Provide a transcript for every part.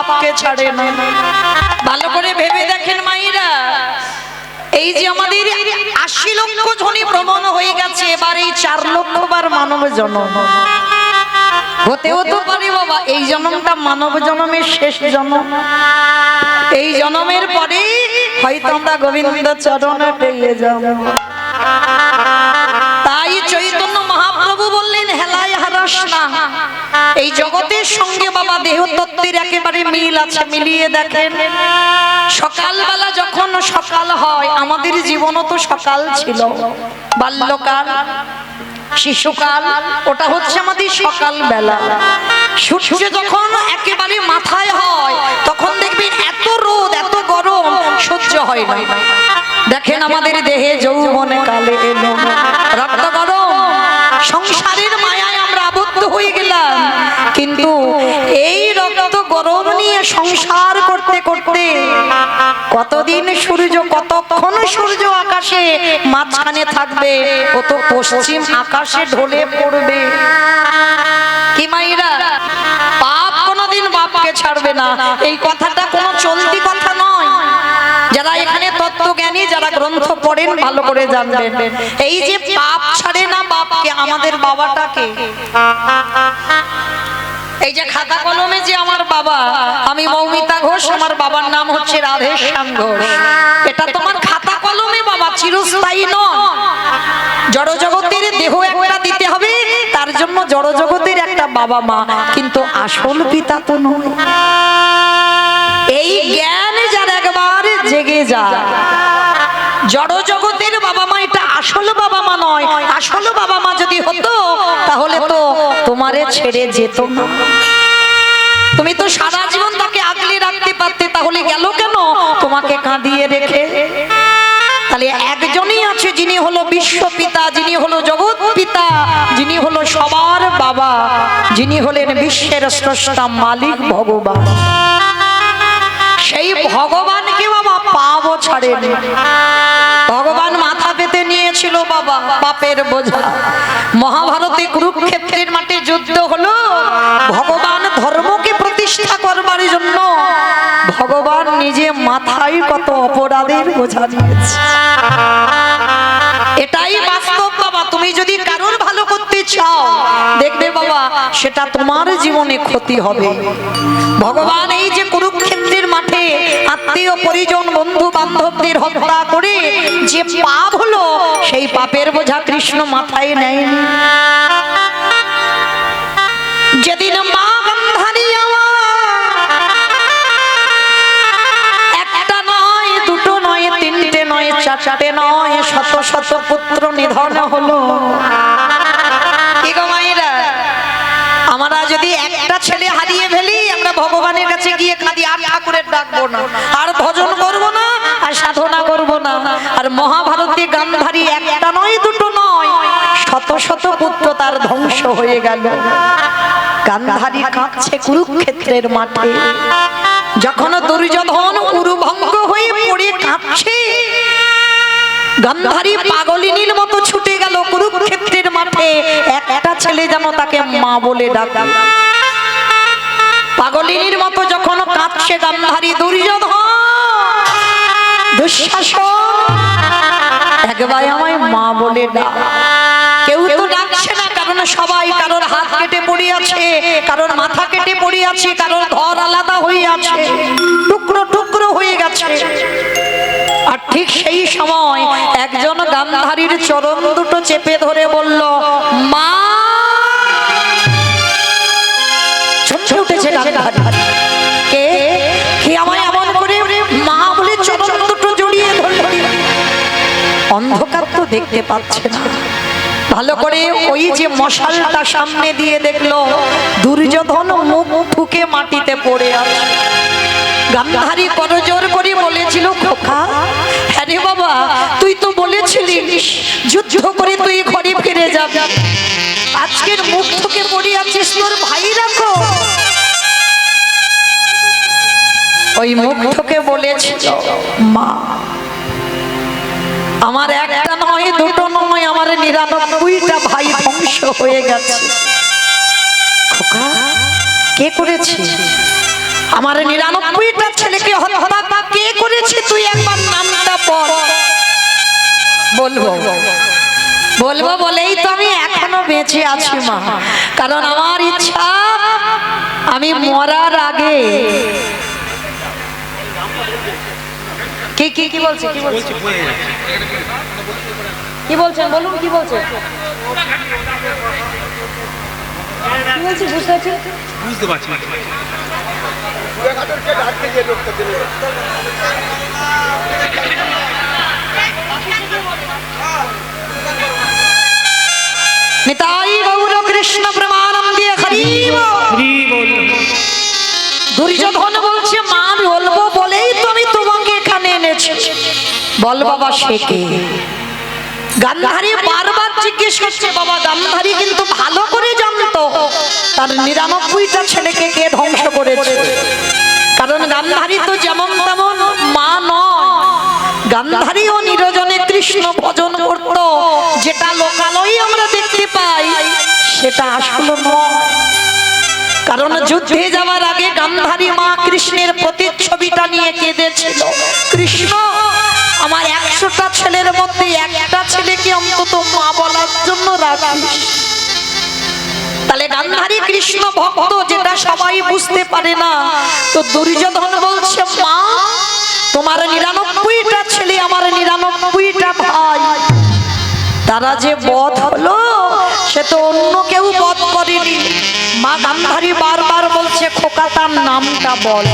বাপকে ছাড়ে না। ভালো করে ভেবে দেখেন মায়েরা, এই যে আমাদের ৮০ লক্ষ জনই ভ্রমণ হয়ে গেছে, এবার এই ৪ লক্ষ বার মানব জন্ম হতেও তো পারে বাবা এই জন্মটা মানব জন্মের শেষ জন্ম। এই জন্মের পরে হয়তো আমরা গোবিন্দ চরণে পেয়ে যাব। তাই চৈতন্য মহাপ্রভু বললেন হেলায় হারাস না। এই জগতের সঙ্গে বাবা দেহ তত্ত্বের একেবারে মিল আছে। মিলিয়ে দেখেন, সকালবেলা যখন সকাল হয়, আমাদের জীবনও তো সকাল ছিল। বাল্যকাল, শিশুকাল, ওটা হচ্ছে আমাদের সকাল বেলা। সূর্য যখন একেবারে মাথায় হয়, তখন দেখবেন এত রোদ এত গরম সহ্য হয় না। দেখেন আমাদের দেহে যৌবনে কালে এলো, রক্ত গরম, সংসারের মায়ায় আমরা আবদ্ধ হয়ে গেলাম। কিন্তু এই রক্ত গরম নিয়ে সংসার করতে করতে কতদিন সূর্য, কতক্ষণ সূর্য আকাশে মাঝখানে থাকবে, ও তো পশ্চিম আকাশে ঢলে পড়বে। কি মাইরা, পাপ কোনদিন বাপকে ছাড়বে না। এই কথাটা কোনো চলতি কথা নয়। যারা এখানে তত্ত্বজ্ঞানী, যারা গ্রন্থ পড়েন ভালো করে জানবেন, এই যে পাপ ছাড়ে না বাপকে, আমাদের বাবাটাকে, এই যে খাতা কলমে যে আমার বাবা, আমি মৌমিতা ঘোষ, আমার বাবার নাম হচ্ছে রাধেশ্যাম ঘোষ, এটা তোমার খাতা কলমে বাবা, চিরস্থায়ী নয়। জড় জগতের দেহ একটা দিতে হবে, তার জন্য জড় জগতের একটা বাবা মা, কিন্তু আসল পিতা তো নয়। এই জ্ঞান যার একবার জেগে যায়, জড় জগতের বাবা মা এটা আসল বাবা মা নয়। আসল বাবা মা যদি হতো, তাহলে তো তোমারে ছেড়ে যেত না। তুমি তো সারা জীবন তাকে আগলে রাখতে পারতে, তাহলে গেল কেন তোমাকে কাঁদিয়ে রেখে? তাহলে একজনই আছে যিনি হলো বিশ্ব পিতা, যিনি হলো জগৎ পিতা, যিনি হলো সবার বাবা, যিনি হলেন বিশ্বের স্রষ্টা মালিক ভগবান। সেই ভগবানকে বাবা পাবো ছাড়েন। ভগবান মাথা পেতে নিয়েছিল বাবা পাপের বোঝা। মহাভারতে কুরুক্ষেত্রের মাঠে যুদ্ধ হলো, ভগবান ধর্মকে প্রতিষ্ঠা করবার জন্য ভগবান নিজে মাথায় কত অপরাধের বোঝা নিয়েছে। এটাই বাস্তব বাবা। তুমি যদি কারোর ভালো করতে চাও, দেখবে বাবা সেটা তোমার জীবনে ক্ষতি হবে। ভগবান এই যে কুরুক্ষেত্রের মাঠে আত্মীয় পরিজন বন্ধু বান্ধবদের হত্যা করে যে পাপ হলো, সেই পাপের বোঝা কৃষ্ণ মাথায় নেয়নি। যেদিন মা গান্ধারী একটা নয়, দুটো নয়, তিনটে নয়, চারটে নয়, শত শত পুত্র নিধন হলো। কি গো মায়েরা, আমরা যদি একটা ছেলে হারিয়ে ফেলি, আমরা ভগবানের কাছে গিয়ে কাঁদি, আর ঠাকুরের ডাকবো না, আর ভজন করবো না, আর সাধনা করবো না। আর মহাভারতে গান্ধারী একটা নয়, দুটো নয়, শত শত পুত্র তার ধ্বংস হয়ে গেল। গান্ধারী কাঁদছে কুরুক্ষেত্রের মাঠে। যখন দুর্যোধন উরুভঙ্গ হয়ে পড়ে কাঁদছে, গান্ধারী পাগলিনীর মতো ছুটে গেল কুরুক্ষেত্রের মাঠে। একটা ছেলে যেন তাকে মা বলে ডাকে। পাগলিনীর মতো যখন কাঁদছে গান্ধারী, দুর্যোধন, দুঃশাসন, একবার আমায় মা বলে ডাক। কেউ তো ডাকছে না, কারণ সবাই কারোর হাত কেটে পড়ে আছে, কারোর মাথা কেটে পড়ে আছে, কারোর ঘর আলাদা হয়ে আছে, টুকরো টুকরো হয়ে গেছে। আর ঠিক সেই সময় একজন গান্ধারীর চরণ দুটো চেপে ধরে বলল, মা। ছুটে উঠেছে গান্ধারী। কে কে আমায় এমন করে মা বলে চরণ দুটো জড়িয়ে ধরল? অন্ধকার তো দেখতে পাচ্ছে না। ভালো করে ওই যে মশালটা সামনে দিয়ে দেখলো, দুর্যোধন মুখ ঠুকে মাটিতে পড়ে আছে। গান্ধারী করজোর করে বলেছিল, খোকা, হ্যাঁ রে বাবা, তুই তো বলেছিলিস যুদ্ধ করে তুই ঘরে ফিরে যাবি, আজকের মুখ ঠুকে পড়ে আছিস, তোর ভাই রাখো। ওই মুখ ঠুকে বলেছিল, মা, আমার একটা নয়, দুটো নয়, আমার 99টা ভাই ধ্বংস হয়ে গেছে। খোকা, কে করেছে? আমার 99টা ছেলেকে হত্যা কে করেছে তুই একবার নামটা বল। বলবো বলবো বলেই তো আমি এখনো বেঁচে আছি মা, কারণ আমার ইচ্ছা আমি মরার আগে কি কি কি বলছে কি বলছে কি বলছেন বলুন কি বলছেন কি বলছি বুঝতে পারছি নিতাই গৌর কৃষ্ণ প্রেমানন্দে হরি বল। দুর্যোধন বলছে মা আমি বলবো বলেই তো আমি তোমাকে এখানে এনেছি। বল বাবা সে কে? গান্ধারী বারবার জিজ্ঞেস করছে বাবা। গান্ধারী কিন্তু ভালো করে জানতো তার 99টা ছেলেকে কে ধ্বংস করেছে, কারণ গান্ধারী তো যেমন তেমন মা নয়। গান্ধারীও নিরজনে কৃষ্ণ ভজন করত, যেটা লোকালয়ে আমরা দেখতে পাই সেটা আসলে নয়। কারণ যুদ্ধে যাওয়ার আগে গান্ধারী মা কৃষ্ণের প্রতিচ্ছবিটা নিয়ে কেঁদেছিল, কৃষ্ণ আমার 100টা ছেলের মধ্যে একটা ছেলেকে অন্তত মা বলার জন্য রাখিস। তাহলে গান্ধারী কৃষ্ণ ভক্ত, যেটা সবাই বুঝতে পারে না। তো দুর্যোধন বলছে মা তোমার 99টা ছেলে আমার 99টা ভাই, তারা যে বধ হলো সে তো অন্য কেউ বধ করেনি। মা গান্ধারী বারবার বলছে খোকা তার নামটা বল।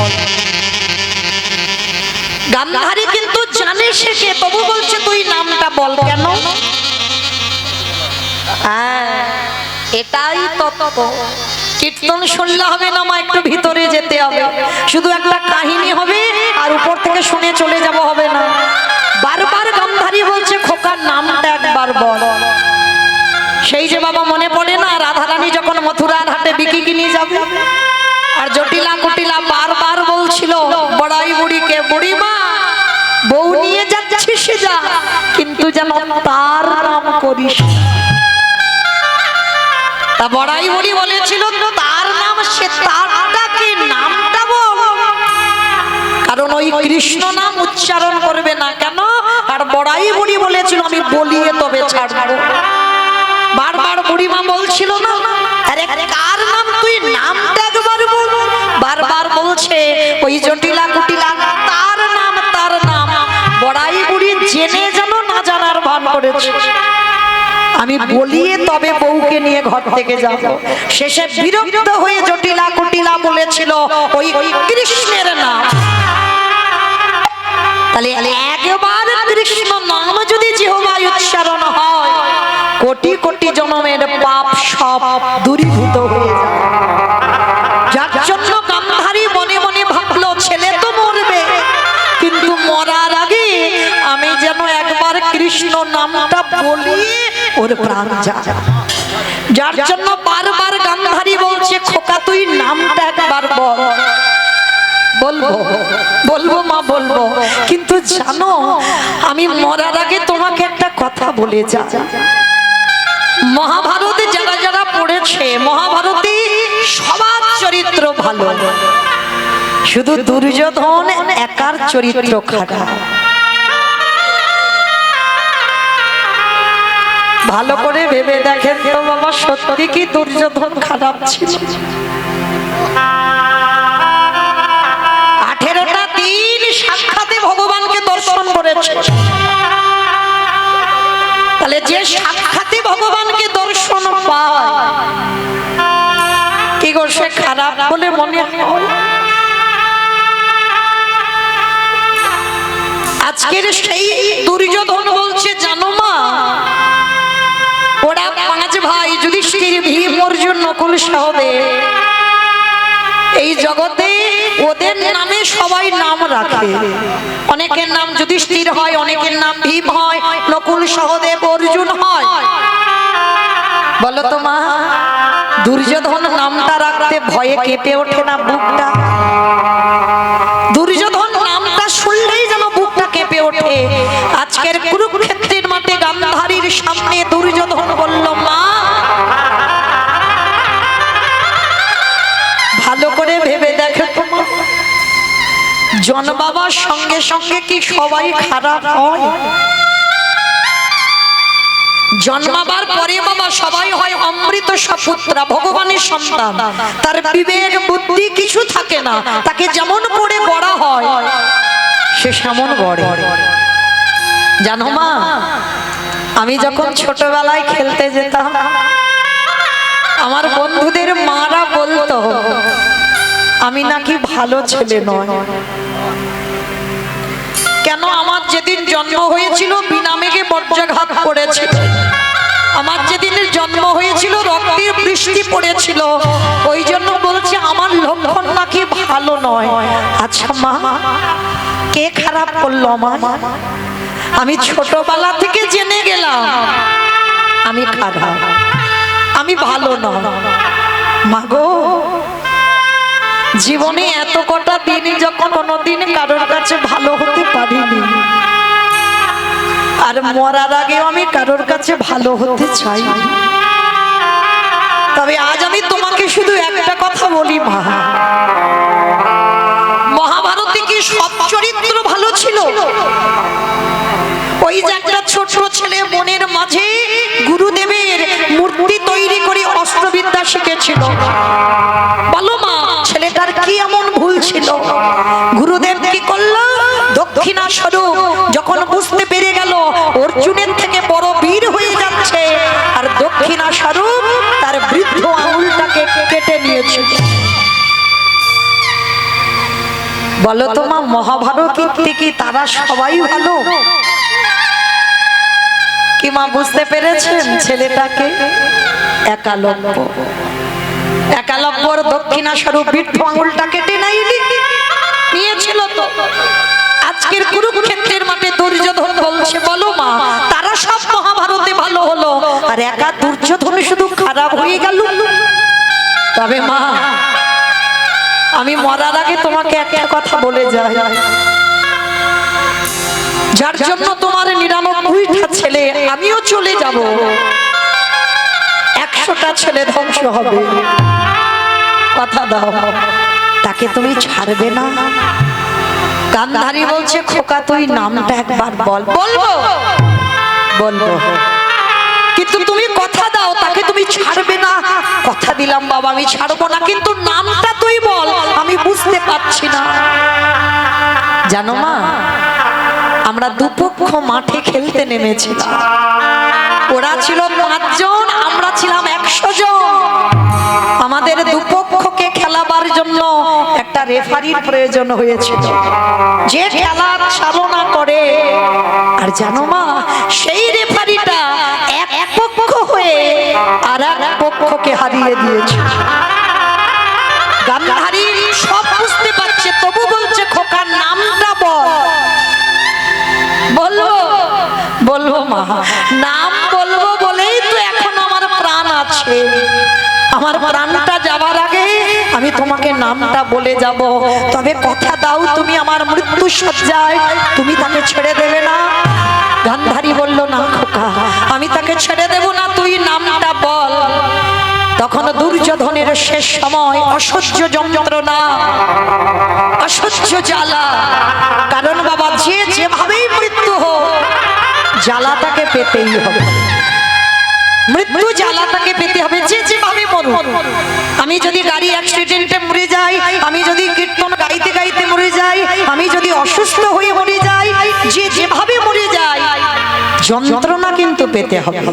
গান্ধারী কিন্তু জানে সে কে, তবু বলছে তুই নামটা বল কেন? এটাই তত্ত্ব। কীর্তন শুনলে হবে না মা, একটু ভিতরে যেতে হবে। শুধু একটা কাহিনী হবে আর উপর থেকে শুনে চলে যাব হবে না। বারবার গান্ধারী বলছে খোকার নামটা একবার বল। সেই যে বাবা মনে পড়ে না রাধারানী যখন মথুরার হাটে বিকি কিনে যাবে, আর জটিলা কুটিলা বারবার বলছিল বড়াই বুড়িকে বুড়ি মা বউ নিয়ে যাচ্ছিস যা, কিন্তু যেন তার নাম করিস। তা বড়াই বুড়ি বলেছিল তার নাম, সে তারটাকে নামটা বল, কারণ ওই কৃষ্ণ নাম উচ্চারণ করবে না কেন। আর বড়াই বুড়ি বলেছিল আমি বলিয়ে তবে ছাড়বো। বারবার বুড়িমা বলছিল না আরে কার নাম তুই নামটা একবার বল। বারবার বলছে ওই জটিলা কুটিলা তার নাম তার নাম। বড়াই বুড়ি জেনে যেন না জানার ভান করেছে, আমি বলিয়ে তবে বউকে নিয়ে ঘর থেকে যাব। শেষে বিরক্ত হয়ে জটিলা কুটিলা বলেছিল ওই কৃষ্ণের নাম। তাহলে একবার কৃষ্ণ নাম যদি জিহ্বায় উচ্চারণ হয়, কোটি কোটি জন্মের পাপ সব দূরীভূত হয়ে যায়। যার জন্য গান্ধারী মনে মনে ভাবলো ছেলে তো মরবে, কিন্তু মরার আগে আমি যেন একবার কৃষ্ণ নামটা বলি ওর প্রাণ যায়। যার জন্য বারবার গান্ধারী বলছে খোকা তুই নামটা একবার বল। বলবো বলবো মা বলবো, কিন্তু জানো আমি মরার আগে তোমাকে একটা কথা বলে যা। মহাভারতে যারা যারা পড়েছে, মহাভারতে সবার চরিত্র ভালো, শুধু দুর্যোধন একার চরিত্র খারাপ। ভালো করে ভেবে দেখেন তো বাবা, সত্যি কি দুর্যোধন খারাপ ছিল? 18টা দিন সাক্ষাতে ভগবানকে দর্শন করেছে। তাহলে যে সাক্ষাতে ভগবানকে দর্শন পায় কি গো সে খারাপ বলে মনে হয়? আজকের সেই দুর্যোধন বলছে জানো মা ওরা 5 ভাই যুধিষ্ঠির ভীম অর্জুন নকুল সহদেব, এই জগতে ওদের নামে সবাই নাম রাখে। অনেকের নাম যুধিষ্ঠির হয়, অনেকের নাম ভীম হয়, নকুল সহদেব অর্জুন হয়। বলো তো মা দুর্যোধন নামটা রাখতে ভয়ে কেঁপে ওঠে না বুকটা? দুর্যোধন নামটা শুনলেই যেন বুকটা কেঁপে ওঠে। আজকের কুরুক্ষেত্রের মাঠে গান্ধারীর সামনে দুর্যোধন বলল মা ভালো করে ভেবে দেখো তোমার জন্মাবার সঙ্গে সঙ্গে কি সবাই খারাপ হয়? জন্মাবার পরে বাবা সবাই হয় অমৃত সপুত্রা, ভগবানের সন্তান। তার বিবেক বুদ্ধি কিছু থাকে না, তাকে যেমন করে গড়া হয় সে সেমন গড়ে। জানো মা, আমি যখন ছোটবেলায় খেলতে যেতাম আমার বন্ধুদের মারা বলতো আমি নাকি ভালো ছেলে নয়। কেন? আমার যেদিন জন্ম হয়েছিল বিনা মেঘে বজ্রাঘাত করেছিল, আমার যেদিন জন্ম হয়েছিল রক্তের বৃষ্টি পড়েছিল, ওই জন্য বলছে আমার লক্ষণ নাকি ভালো নয়। আচ্ছা মা, কে খারাপ করলো আমার? আমি ছোটবেলা থেকে জেনে গেলাম আমি খারাপ, আমি ভালো নয়। মাগো, জীবনে এত কটা দিন যখন কোনোদিন কারোর কাছে ভালো হতে পারিনি, আর মরার আগেও আমি কারোর কাছে ভালো হতে চাই। তবে আজ আমি তোমাকে শুধু একটা কথা বলি মা, মহাভারতে কি সব চরিত্র ভালো ছিল? ওই যে একটা ছোট ছেলে বনের মাঝে গুরুদেবের মূর্তি তৈরি করে অস্ত্রবিদ্যা শিখেছিল, বলো মা ছেলেটার কি এমন ভুল ছিল? গুরুদেব কি করলো? দক্ষিণা স্বরূপ যখন বুঝতে পেরে গেল অর্জুনের থেকে বড় বীর হয়ে যাচ্ছে, আর দক্ষিণা স্বরূপ তার বৃদ্ধ আঙুলটাকে কেটে নিয়েছিল। বলো তো মা, মহাভারতের থেকে তারা সবাই ভালো? কি মা বুঝতে পেরেছেন? ছেলেটাকে একালব্য, একালব্যর দক্ষিণা স্বরূপ বৃদ্ধ আঙুলটা কেটে নিয়েছিল। তো আজকের কুরুক্ষেত্রের মাঠে দুর্যোধন বলছে বলো মা, তারা সব মহাভারতে ভালো হলো আর একা দুর্যোধন শুধু খারাপ হয়ে গেল। তবে মা, আমি মরার আগে তোমাকে একটা কথা বলে যাই, যার জন্য তোমার 99টা ছেলে আমিও চলে যাব, 100টা ছেলে ধ্বংস হবে, কথা দাও তাকে তুমি ছাড়বে না? গান্ধারী বলছে খোকা তুই নামটা একবার বল। বলবো বলবো, কিন্তু তুমি কথা দাও তাকে তুমি ছাড়বে না। কথা দিলাম বাবা আমি ছাড়বো না, কিন্তু নামটা তুই বল, আমি বুঝতে পারছি না। জানো মা, আমরা দুপক্ষ মাঠে খেলতে নেমেছিলাম, ওরা ছিল 5 জন, আমরা ছিলাম 100 জন। আমাদের দুপক্ষকে খেলাবার জন্য একটা রেফারির প্রয়োজন হয়েছিল, যে খেলা চালনা করে। আর জানো মা, সেই রেফারিটা এক পক্ষ হয়ে আর এক পক্ষকে হারিয়ে দিয়েছে। গান্ধারী সব বুঝতে পারছে, তবু বলছে খোকার নামটা বল। বলবো বলবো মা, নাম বলবো বলেই তো এখন আমার প্রাণ আছে। আমার প্রাণটা যাবার আগে আমি তোমাকে নামটা বলে যাব, তবে কথা দাও তুমি আমার মৃত্যু সজ্জায় তুমি তাকে ছেড়ে দেবে না? গান্ধারী বলল না খোকা, আমি তাকে ছেড়ে দেব না, তুই নামটা বল। তখন দুর্যোধনের শেষ সময়, অসহ্য যন্ত্রণা, অসহ্য জ্বালা। কারণ বাবা, যে যেভাবেই মৃত্যু হোক জ্বালাটাকে পেতেই হবে, মৃত্যু জ্বালাটাকে পেতে হবে, যে যেভাবে মরুক। আমি যদি গাড়ি অ্যাক্সিডেন্টে মরে যাই, আমি যদি কীর্তন গাইতে গাইতে মরে যাই, আমি যদি অসুস্থ হয়ে মরে যাই, যে যেভাবে মরে যাই, যন্ত্রণা কিন্তু পেতে হবে।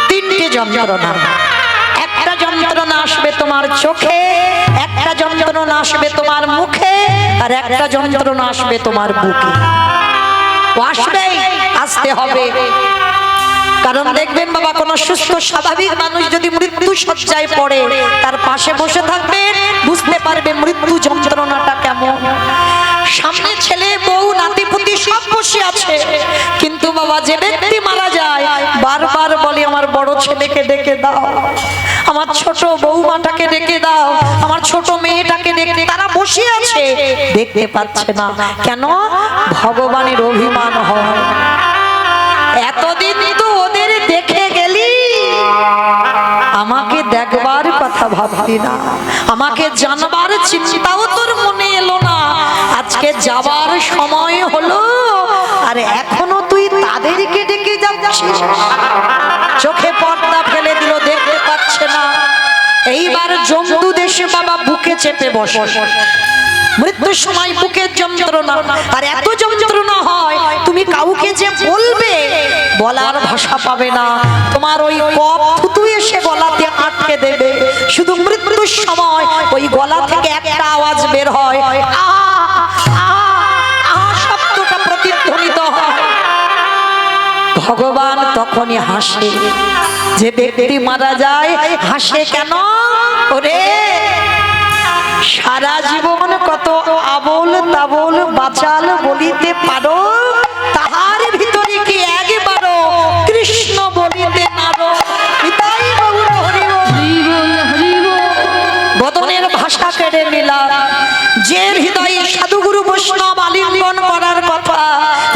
3টে যন্ত্রণা। একটা যন্ত্রণা আসবে তোমার চোখে, একটা যন্ত্রণা আসবে তোমার মুখে, আর একটা যন্ত্রণা আসবে তোমার বুকে। আসবে, আসতে হবে। কারণ দেখবেন বাবা, কোন সুস্থ স্বাভাবিক মানুষ যদি মৃত্যু শয্যায় পড়ে, তার পাশে বসে থাকবেন, বুঝতে পারবে মৃত্যু যন্ত্রণাটা কেমন। সামনে ছেলে বউ নাতিপুতি সব বসে আছে, কিন্তু বাবা যে ব্যক্তি মারা যায় বারবার বলে আমার বড় ছেলেকে ডেকে দাও, আমার ছোট বৌমাটাকে ডেকে দাও, আমার ছোট মেয়েটাকে ডেকে। তারা বসে আছে, দেখতে পাচ্ছে না কেন? ভগবানের অভিমান হয়। এতদিন তো ওদের দেখে গেলি, আমাকে দেখবার কথা ভাবলি না, আমাকে জানবার চিন্তাও তোর মনে এলো না। আজকে যাবার সময় হলো আর এখনো তুই তাদেরকে ডেকে যাচ্ছিস। চোখে পর্দা ফেলে দিল, দেখতে পাচ্ছে না। এইবার জমদু দেশে বাবা বুকে চেপে বসে। মৃত্যুর সময় বুকের যন্ত্রণা, আর এত যন্ত্রণা হয় তুমি কাউকে যে বলবে বলার ভাষা পাবে না। তোমার ওই কফ থুতু এসে গলাতে আটকে দেবে। শুধু মৃত্যুর সময় ওই গলা থেকে একটা আওয়াজ বের হয়, আ আ আ শব্দটা প্রতিধ্বনিত হয়। ভগবান তখনই হাসে। যে ব্যক্তি মারা যায় হাসে কেন? ওরে সারা জীবন কত আবোল তাবোল বাচাল বলিতে পারো, তাহার ভিতরে কি একবারও কৃষ্ণ বলিতে পারো? পিতাই গৌর হরি বল। বদনের ভাষা কেড়ে নিলা। যে হৃদয়ে সাধুগুরু বৈষ্ণব আলিঙ্গন করার কথা,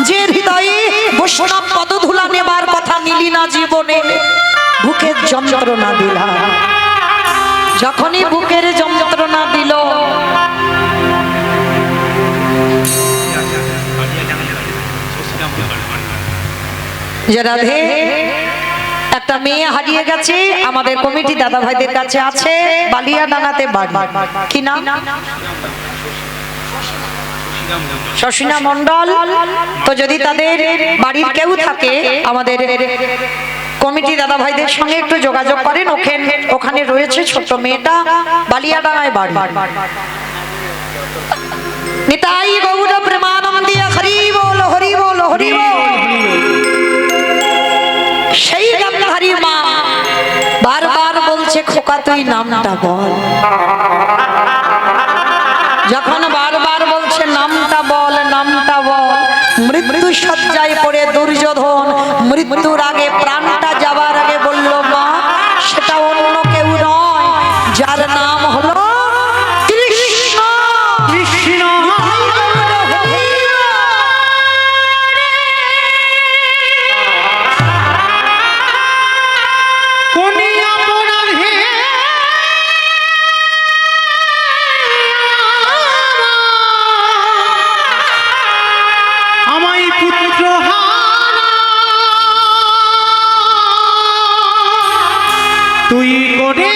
যে হৃদয়ে বৈষ্ণব পদধূলা নেবার কথা নিলি না জীবনে, বুকের যন্ত্রণা দিলা। যখনই বুকের যন্ত্রণা দিল, রাধে একটা মেয়ে হারিয়ে গেছে, আমাদের কমিটি দাদা ভাইদের কাছে আছে, বালিয়া ডাঙাতে বাড়ি। কি নাম? শশিনা মন্ডল। তো যদি তাদের বাড়ির কেউ থাকে আমাদের কমিটি দাদা ভাইদের সঙ্গে একটু যোগাযোগ করেন। ওখানে রয়েছে ছোট্ট মেয়েটা, বালিয়াডাঙ্গায় বাড়ি। নিতাই গৌর প্রেমানন্দে হরি বল হরি বল হরি বল। সেই গান্ধারী মা বারবার বলছে, খোকা তুই নামটা বল। যখন বারবার বলছে নামটা বল নামটা বল, মৃত্যু শয্যায় পড়ে দুর্যোধন মৃত্যুর আগে প্রাণটা যাবার আগে বলল, মা সেটা অন্য কেউ নয়, যার নাম হলো কৃষ্ণ। কৃষ্ণ তুই করে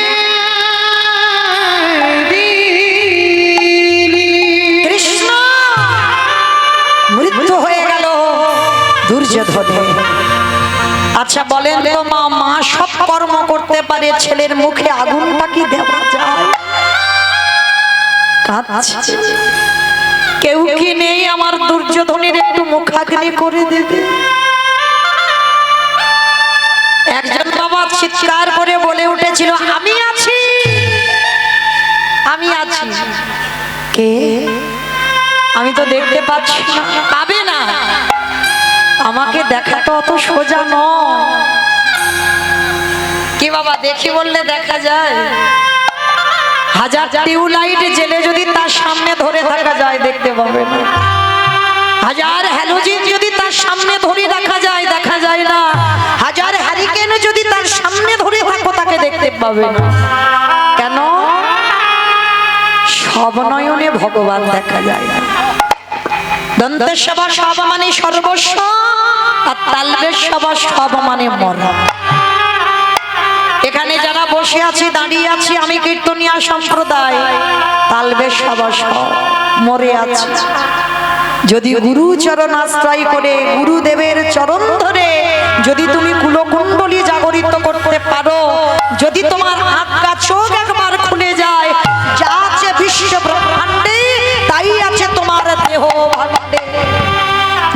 কৃষ্ণ মৃত্যু হয়ে গেল দুর্যোধনের। আচ্ছা বলেন তো মা, মা সব কর্ম করতে পারে, ছেলের মুখে আগুনটা কি দেওয়া যায়? কাঁদছে। কেউ কি নেই আমার দুর্যোধনের একটু মুখাগ্নি করে দেবে? একজন বাবা চিৎকার করে বলে উঠেছিল, আমি আছি আমি আছি। কে? আমি তো দেখতে পাচ্ছি না। পাবে না, আমাকে দেখা তো অত সোজা নয়। কি বাবা দেখি বললে দেখা যায়? হাজার টিউবলাইট জেলে যদি তার সামনে ধরে থাকা যায় দেখতে পাবে না। হাজার হ্যালোজিন যদি তার সামনে ধরে রাখা যায় দেখা যায় না। হাজার হ্যারিকেন যদি তার সামনে ধরে থাকো তাকে দেখতে পাবে না। কেন? সব নয়নে ভগবান দেখা যায় না। দন্তেশ্বর সব মানে সর্বস্ব, আর তালবেশ্বর সব মানে মরণ। এখানে যারা বসে আছি দাঁড়িয়ে আছি আমি কীর্তনিয়া সম্প্রদায়, তালবেশ্বর সব মরে আছে। যদি গুরু চরণ আশ্রয় করে গুরুদেবের চরণ ধরে যদি তুমি কুলকুণ্ডলী জাগরিত করতে পারো, যদি তোমার আজ্ঞা চোখ একবার খুলে যায়, যা আছে বিশ্ব ব্রহ্মাণ্ডে তাই আছে তোমার দেহ ভাণ্ডে।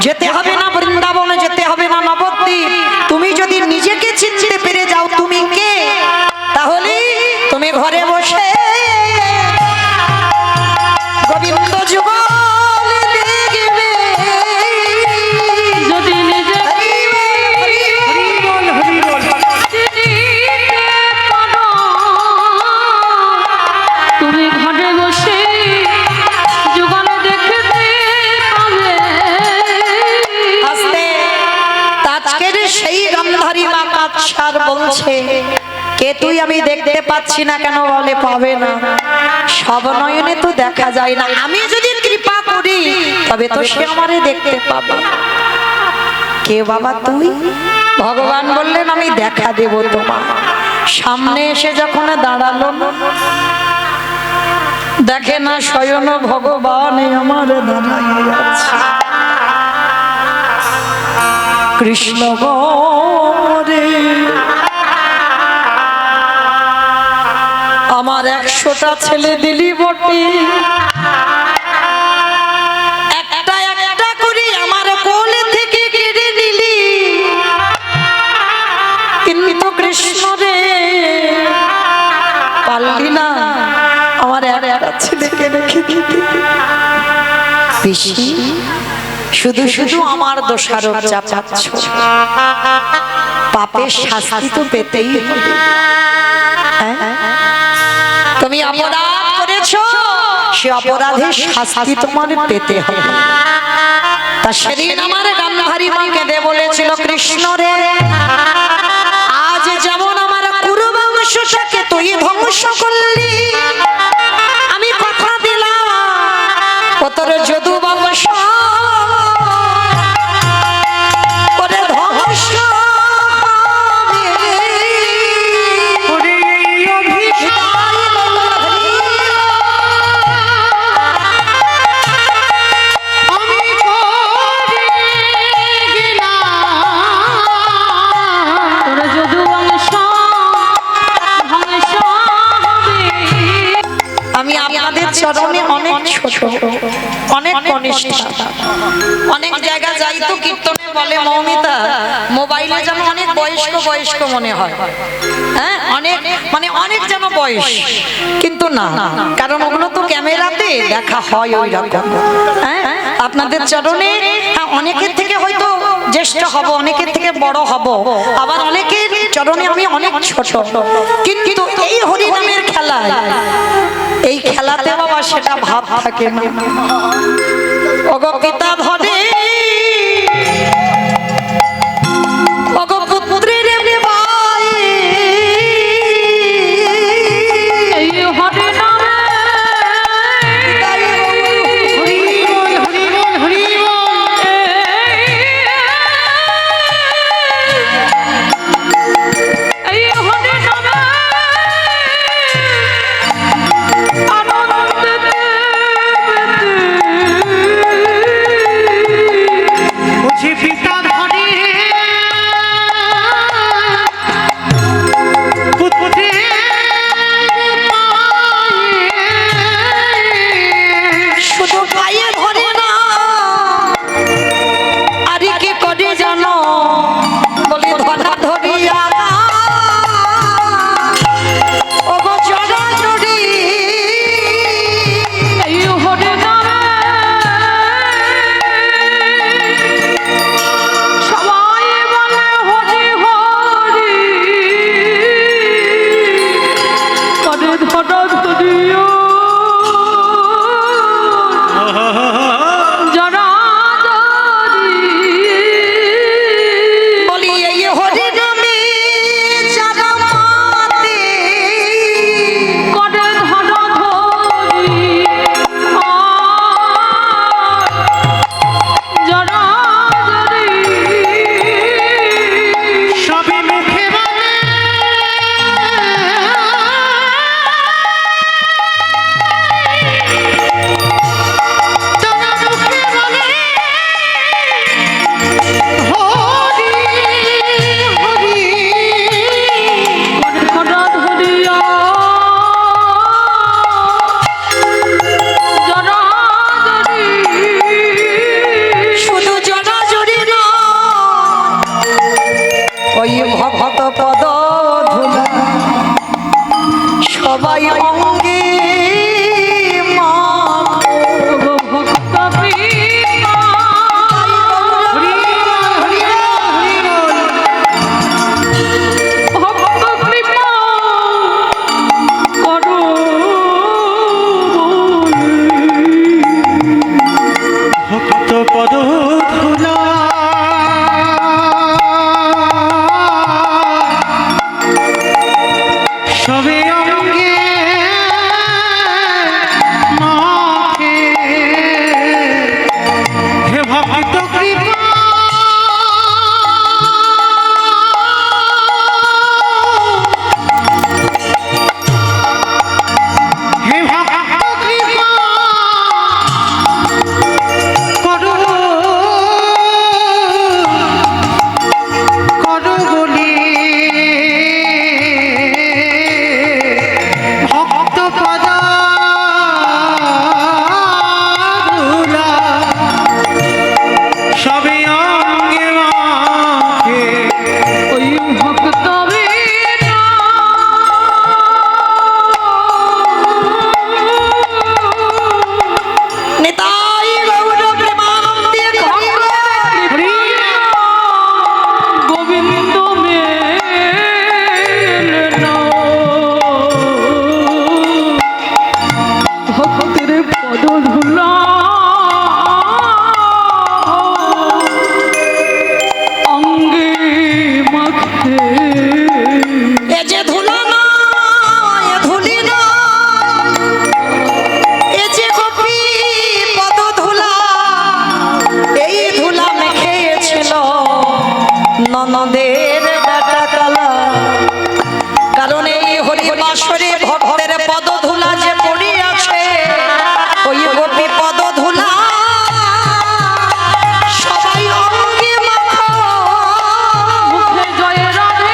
যেতে হবে না বৃন্দাবনে, যেতে হবে না নবদ্বীপ। তুমি যদি নিজেকে চিনতে পেরে যাও তুমি কে, তাহলে তুমি ঘরে বসে গোবিন্দ যুগল দেখবে। যদি নিজে তুমি ঘরে বসে যুগল দেখতে পাবে। আস্তে আজকের সেই গান্ধারী মা কাছার বলছে, কে তুই আমি দেখতে পাচ্ছি না কেন বলে পাবে না, সব নয়নে তো দেখা যায় না, আমি যদি কৃপা করি তবে তো সে আমারে দেখতে পাবে। কে বাবা তুই? ভগবান বললেন আমি দেখা দেব তোমার। সামনে এসে যখন দাঁড়ালো, দেখে না স্বয়ং ভগবান আমার দাঁড়াইয়া আছে। কৃষ্ণ গরে আমার 100টা ছেলে দিলি বটে, একটা একটা করে আমার কোল থেকে কেড়ে নিলি, কিন্তু কৃষ্ণ রে পারলি না আমার একটা ছেলেকে রেখে দিতে। পিসি শুধু শুধু আমার দোষারোপ চাপাচ্ছ, পাপের শাস্তি তো পেতেই হবে। তুমি অপরাধ করেছো, সে অপরাধের শাস্তি তোমার পেতে হবে। তা সেদিন আমার গান্ধারী মা কেঁদে বলেছিল, কৃষ্ণ রে আজ যেমন আমার কুরুবংশটাকে তুই ধ্বংস করলি, আমি কথা দিলাম ও তোর যদু বংশ চরণে অনেক ছোট, অনেক কনিষ্ঠ। অনেক জায়গা যাই তো কীর্তনে বলে মৌমিতা মোবাইলে যেন অনেক বয়স্ক বয়স্ক মনে হয়, হ্যাঁ অনেক মানে অনেক যেন বয়স, কিন্তু না, কারণ ওগুলো তো ক্যামেরাতে দেখা হয় ওই রকম। হ্যাঁ আপনাদের চরণে অনেকের থেকে হয়তো জ্যেষ্ঠ হব, অনেকের থেকে বড় হব, আবার অনেকের চরণে আমি অনেক ছোট, কিন্তু এই হরিনামের খেলায়, এই খেলাতে বাবা সেটা ভাব থাকে না। ওগো পিতা ধরে ওগো পুত্রের ভাই, এই হরিনামে হরি বল হরি বল হরি বল, এই হরিনামে সবে অঙ্গে মাকে হে ভক্ত কৃপা ননদের ডাটা কালা কারণ এই হরিবাসরে ভক্তের পদধূলা যে পড়িয়াছে ওই গোপী পদধূলা সবাই অঙ্গে মাখো মুখে জয় রাধে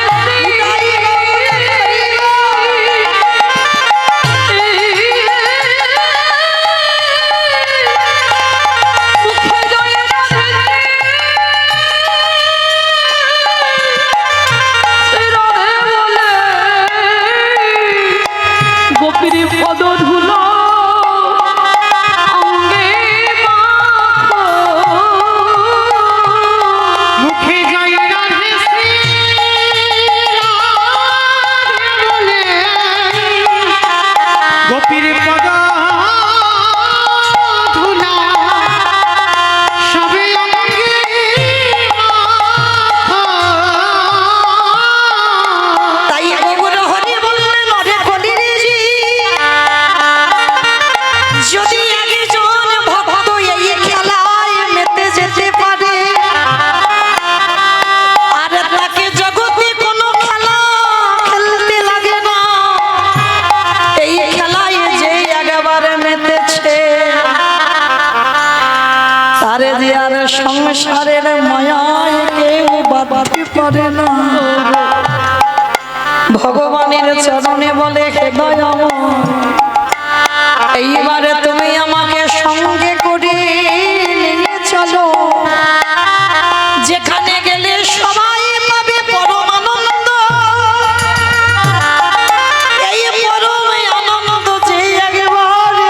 মুখে জয় রাধে গোপীর পদধূলা অঙ্গে মাখো মুখে জয় রাধে শ্রী রাধে বলে গোপীর পদধূলা সবে অঙ্গে মাখো। তাই গৌর হরি বললেন অরে বলির জি যদি একজন ভক্ত এই খেলায় মেতে যেতে পারে আর তাকে জগতে কোনো খেলা খেলতে লাগে না এই খেলায় যে একবারে মেতেছে তারে যে আর সংসারের মায়ায় কেউ বাঁধতে পারে না ভগবানের চরণে বলে হে দয়াময় এইবারে তুমি আমাকে সঙ্গে করে নিয়ে চলো যেখানে গেলে সবাই পাবে পরম আনন্দ এই পরম আনন্দ যে একবারে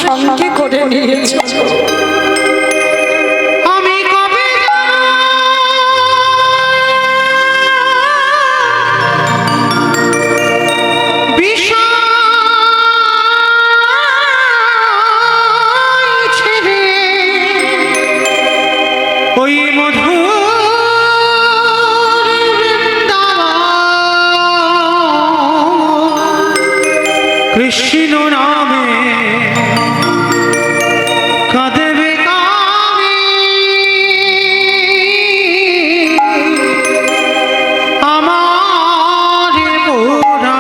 সঙ্গে করে নিয়েছো। আমি কবে বিষয় ছেড়ে ওই মধুর বৃন্দাবন কৃষ্ণ নামে কাঁদবে কামে আমার পোড়া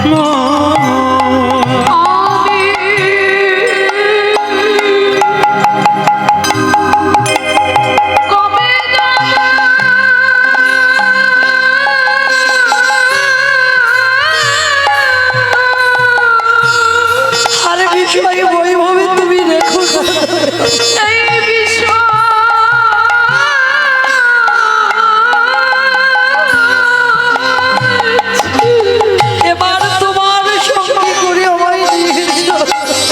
মন। আরে বিষয় বৈভবে তুমি রেখো না। এই বিষয় এবার তোমার সঙ্গে করে আমায় নিয়েছো।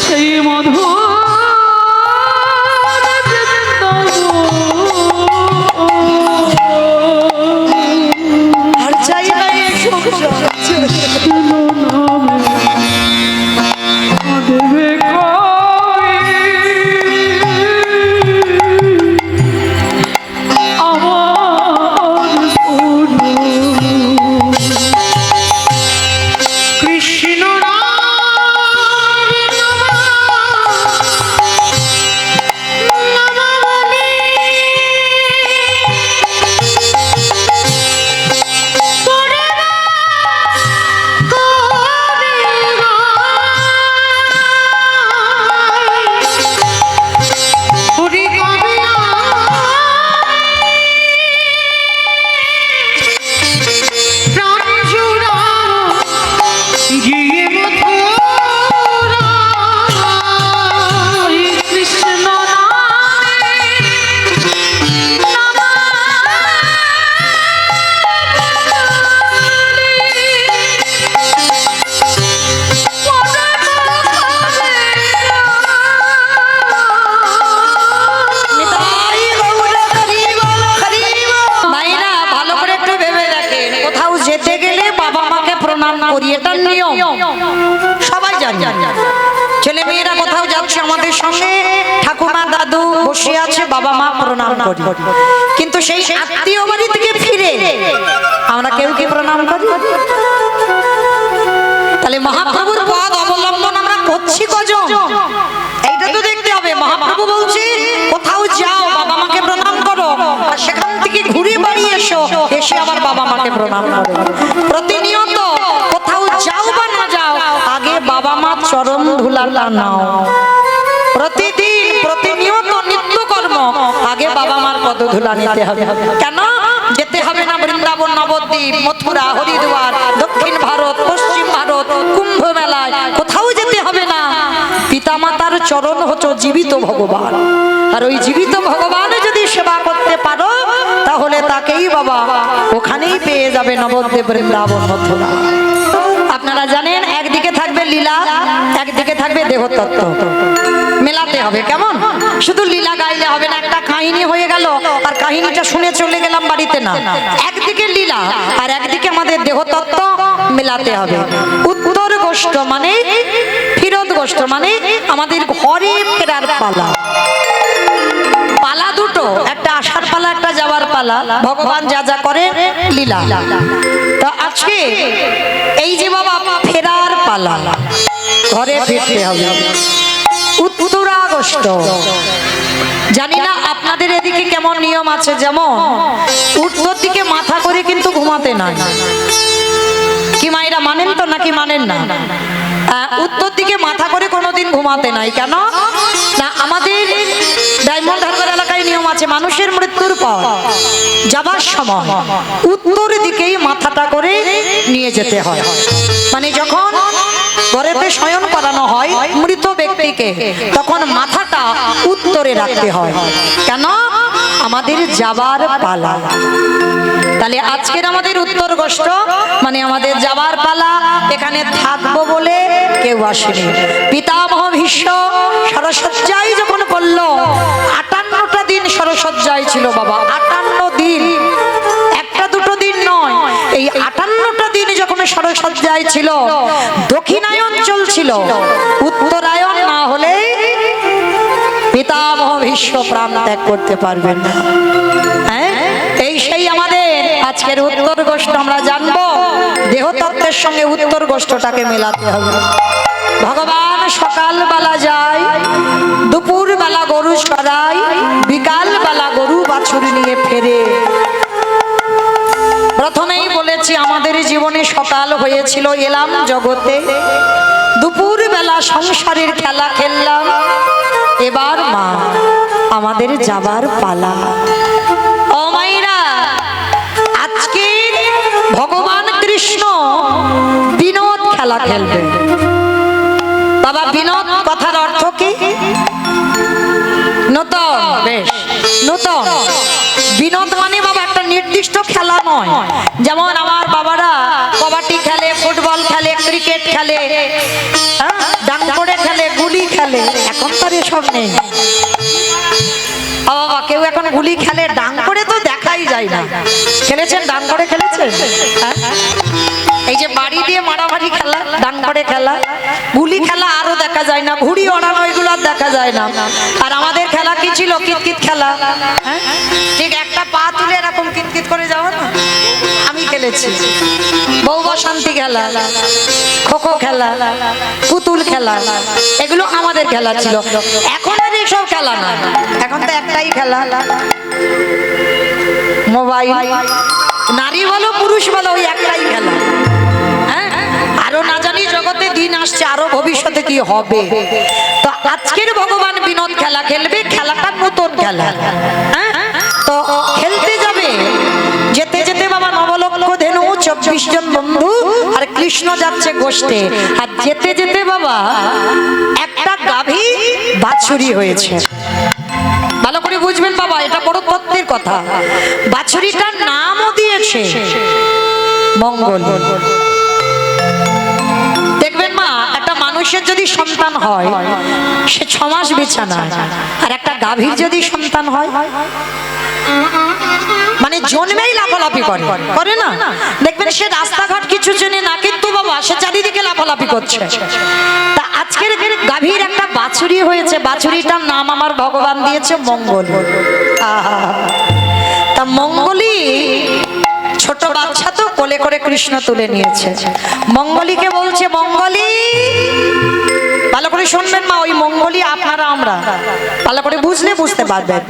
সেই মধুর আর চাই না এ সংসার। কৃষ্ণ মায়েরা ভালো করে একটু ভেবে দেখেন, কোথাও যেতে গেলে বাবা মাকে প্রণাম করি, এটা নিয়ম, সবাই জানে। ছেলে মেয়েরা কোথাও যাচ্ছে আমাদের সঙ্গে, ঠাকুমা দাদু বসে আছে, বাবা মা প্রণাম করি। কিন্তু সেই আত্মীয় বাড়ি থেকে ফিরে আমরা কেউ কি প্রণাম করি? তাহলে মহাপ্রভুর পদ অবলম্বন আমরা করছি কজন, এইটা তো দেখতে হবে। মহাপ্রভু বলছে কোথাও যাও বাবা মাকে প্রণাম করো, আর সেখান থেকে ঘুরে বাড়ি এসো, এসে আবার বাবা মাকে প্রণাম করো। প্রতিনিয়ত কোথাও যাও বা না যাও, আগে বাবা মা চরণ ধুলাটা নাও। প্রতিদিন প্রতিনিয়ত নিত্য কর্ম আগে বাবা মার পদ ধুলা নিতে হবে। কেন যেতে হবে না বৃন্দাবন, নবদ্বীপ, মথুরা, হরিদ্বার, দক্ষিণ ভারত, পশ্চিম ভারত, কুম্ভ মেলায়, কোথাও যেতে হবে না। পিতামাতার চরণ হচ্ছে জীবিত ভগবান, আর ওই জীবিত ভগবান যদি সেবা করতে পারো তাহলে তাকেই বাবা ওখানেই পেয়ে যাবে নবদ্বীপ, বৃন্দাবন, মথুরা। আপনারা জানেন একদিকে থাকবে লীলা, একদিকে থাকবে দেহতত্ত্ব, মেলাতে হবে। কেমন শুধু লীলা গাইলে হবে না, একটা কাহিনী হয়ে গেল আর কাহিনীটা শুনে চলে গেলাম বাড়িতে না। একদিকে লীলা আর একদিকে আমাদের দেহতত্ত্ব মেলাতে হবে। উত্তর গোষ্ঠ মানে ফিরত গোষ্ঠ মানে আমাদের ঘরে ফেরার পালা। পালা দুটো, একটা আসার পালা, একটা যাওয়ার পালা। ভগবান যা যা করে লীলা। তো আজকে এই যে বাবা ফেরার পালা, ঘরে ফিরতে হবে। উত্তরাগস্ট, জানি না আপনাদের এদিকে কেমন নিয়ম আছে। যেমন উত্তর দিকে মাথা করে কিন্তু ঘুমাতে নাই, কি মায়েরা মানেন তো নাকি মানেন না? উত্তর দিকে মাথা করে কোনোদিন ঘুমাতে নাই। কেন না, আমাদের ডায়মন্ড হারবার এলাকায় নিয়ম আছে, মানুষের মৃত্যুর পর যাবার সময় উত্তর দিকেই মাথাটা করে নিয়ে যেতে হয়। মানে যখন ঘরেতে শয়ন করানো হয় মৃত ব্যক্তিকে, তখন মাথাটা উত্তরে রাখতে হয়। কেন? আমাদের যাবার পালা। তাহলে আজকের আমাদের উত্তর গোষ্ঠ মানে আমাদের যাবার পালা। এখানে থাকবো বলে কেউ আসেনি। পিতামহ ভীষ্ম সরসজ্জায় যখন করল, 58টা দিন সরসজ্জায় ছিল বাবা, 58 দিন, একটা দুটো দিন নয়। এই 58টা দিন যখন সরসজ্জায় ছিল, দক্ষিণায়ন চলছিল, উত্তরায়ণ না হলে পিতামহ ভীষ্ম প্রাণ ত্যাগ করতে পারবেন না। হ্যাঁ, এই সেই আমাদের আজকের উত্তর গোষ্ঠ। আমরা জানবো দেহতত্ত্বের সঙ্গে উত্তর গোষ্ঠটাকে মেলাতে হবে। ভগবান সকাল বেলা যায়, দুপুর বেলা গরু চড়ায়, বিকাল বেলা গরু বাছুর নিয়ে ফেরে। প্রথমেই বলেছি আমাদের জীবনে সকাল হয়েছিল, এলাম জগতে, দুপুর বেলা সংসারের খেলা খেললাম, এবার মা আমাদের যাবার পালা। ও মাইরা, আজকে ভগবান কৃষ্ণ বিনোদ খেলা খেলবে। বাবা, বিনোদ কথার অর্থ কি? নতুন, বেশ নতুন। বিনোদ মানে বাবা একটা নির্দিষ্ট খেলা নয়। যেমন আমার বাবারা কবাডি খেলে, ফুটবল খেলে, ক্রিকেট খেলে, ডাংকড়ে খেলে, গুলি খেলে। এখন তার এসব নেই বাবা। কেউ এখন গুলি খেলে, ডাংকড়ে তো দেখাই যায় না। খেলেছেন? ডাংকড়ে খেলেছেন? এই যে বাড়ি দিয়ে মারামারি খেলা, ডাংকড়ে খেলা, গুলি খেলা আরো দেখা যায় না, ঘুড়ি ওড়ানো এগুলো আর দেখা যায় না। আর আমাদের খেলা কি ছিল? কিতকিত খেলা। ঠিক একটা পা তুলে এরকম কিতকিত করে যাওয়া না, আমি খেলেছি। বৌবা শান্তি খেলা, খোখো খেলা, পুতুল খেলা, এগুলো আমাদের খেলা ছিল। এখন আর এইসব খেলা না, এখন তো একটাই খেলা, মোবাইল। নারী বলো পুরুষ বলো, ওই একটাই খেলা। আরো না জানি জগতে দিন আসছে, আরো ভবিষ্যতে কি হবে। তো আজকের ভগবান বিনোদ খেলা খেলবে, খেলাটা নতুন খেলা। তো খেলতে যাবে, যেতে যেতে বাবা নবলক্ষ ধেনু 24 জন বন্ধু আর কৃষ্ণ যাচ্ছে গোষ্ঠে। আর যেতে যেতে বাবা একটা গাভী বাছুরি হয়েছে। ভালো করে বুঝবেন বাবা, এটা বড় তত্ত্বের কথা। বাছুরিটার নামও দিয়েছে মঙ্গল। দেখবেন মা, একটা মানুষের যদি সন্তান হয় সে 6 মাস বিছানায়, আর একটা গাভীর যদি সন্তান হয় মানে জন্মেই লাফালাফি করে, করে না? দেখবেন সে রাস্তাঘাট কিছু চেনে না, কিন্তু বাবা সে চারিদিকে লাফালাফি করছে। তা আজকের গাভীর একটা বাছুরি হয়েছে, বাছুরিটার নাম আমার ভগবান দিয়েছে মঙ্গল। তা মঙ্গলি ছোট বাচ্চা তো কোলে করে কৃষ্ণ তুলে নিয়েছে। মঙ্গলিকে বলছে, মঙ্গলি, ভালো করে শুনবেন মা, ওই মঙ্গলি আপনারা আমরা ভালো করে বুঝলে বুঝতে পারবেন।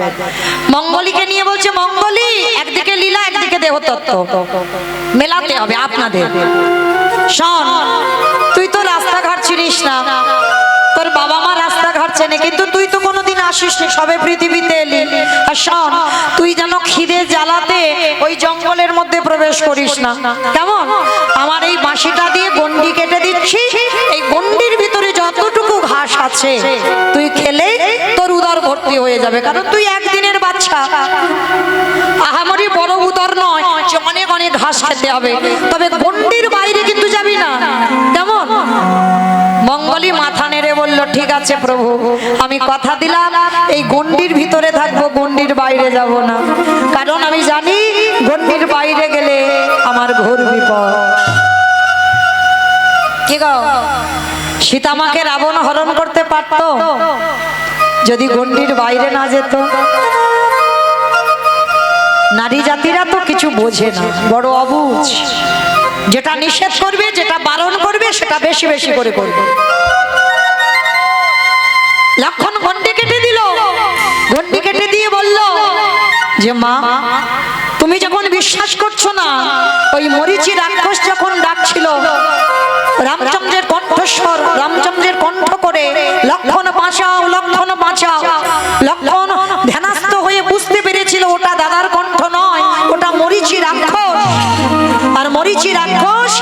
মঙ্গলিকে নিয়ে বলছে, মঙ্গলি, একদিকে লীলা একদিকে দেহতত্ত্ব মেলাতে হবে আপনাদের। শোন, তুই তো রাস্তাঘাট চিনিস না, তোর বাবা মা রাস্তাঘাট চেনে, কিন্তু তুই তো কোনোদিন আসিস নি, সবে পৃথিবীতে এলি। আর শোন, তুই যেন খিদে জ্বালাতে ওই জঙ্গলের মধ্যে প্রবেশ করিস না, কেমন? আমার এই বাঁশিটা দিয়ে গন্ডি কেটে দিচ্ছি, এই গন্ডির ভিতরে যতটুকু ঘাস আছে তুই খেলে তোর উদর ভর্তি হয়ে যাবে, কারণ তুই একদিনের বাচ্চা। আহামরি বড় উদর নয় যে অনেক অনেক ঘাস খেতে হবে, তবে গন্ডির বাইরে কিন্তু যাবি না, কেমন? মঙ্গলি মাথা নেড়ে বলল, ঠিক আছে প্রভু, আমি কথা দিলাম এই গন্ডির ভিতরে থাকবো, গন্ডির বাইরে যাব না, কারণ আমি জানি গন্ডির বাইরে গেলে আমার ঘোর বিপদ। কি গো, সীতামাকে রাবণ হরণ করতে পারতো যদি গন্ডির বাইরে না যেত? নারী জাতিরা তো কিছু বোঝে না, বড় অবুঝ। যেটা নিষেধ করবে, যেটা বারণ করবে, সেটা বেশি বেশি করে করবে। লক্ষণ গন্ডি কেটে দিল, গন্ডি কেটে দিয়ে বলল যে মা, তুমি যখন বিশ্বাস করছো না, ওই মরিচি রাক্ষস যখন ডাকছিল রামচন্দ্রের কণ্ঠস্বর, রামচন্দ্রের কণ্ঠ করে, লক্ষণ বাঁচাও, লক্ষণ বাঁচাও। লক্ষণ ধ্যানস্থ হয়ে বুঝতে পেরেছিল ওটা দাদার কণ্ঠ নয়, ওটা মরিচি রাক্ষস। আর মরিচি রাক্ষস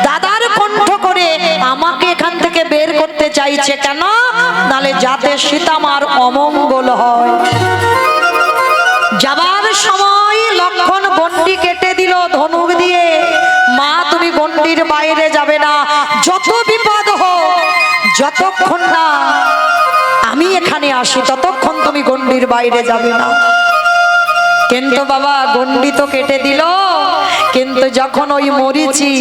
দাদার কণ্ঠ করে আমাকে এখান থেকে বের করতে চাইছে, কেন? নালে যাতে সীতামার অমঙ্গল হয়। যাবার সময় লক্ষণ গন্ডি কেটে দিল ধনুক দিয়ে। মা তুমি গন্ডির বাইরে যাবে না, যত বিপদ হোক, যতক্ষণ না আমি এখানে আসি ততক্ষণ তুমি গন্ডির বাইরে যাবে না। কিন্তু বাবা গন্ডি তো কেটে দিল, কিন্তু যখন ওই মরিচি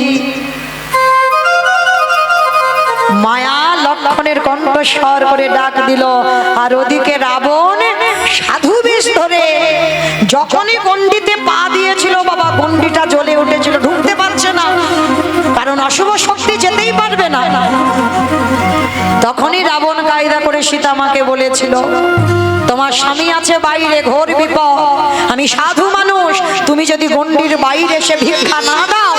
মায়া লক্ষণের কণ্ঠস্বর করে ডাক দিল, আর ওদিকে রাবণ সাধু বেশ ধরে যখনই গন্ডিতে পা দিয়েছিল বাবা গন্ডিটা জ্বলে উঠেছিল, ঢুকতে পারছে না, কারণ অশুভ শক্তি যেতেই পারবে না। তখনই রাবণ কায়দা করে সীতামাকে বলেছিল, তোমার স্বামী আছে বাইরে, ঘোর বিপদ, আমি সাধু মানুষ, তুমি যদি গন্ডির বাইরে এসে ভিক্ষা না দাও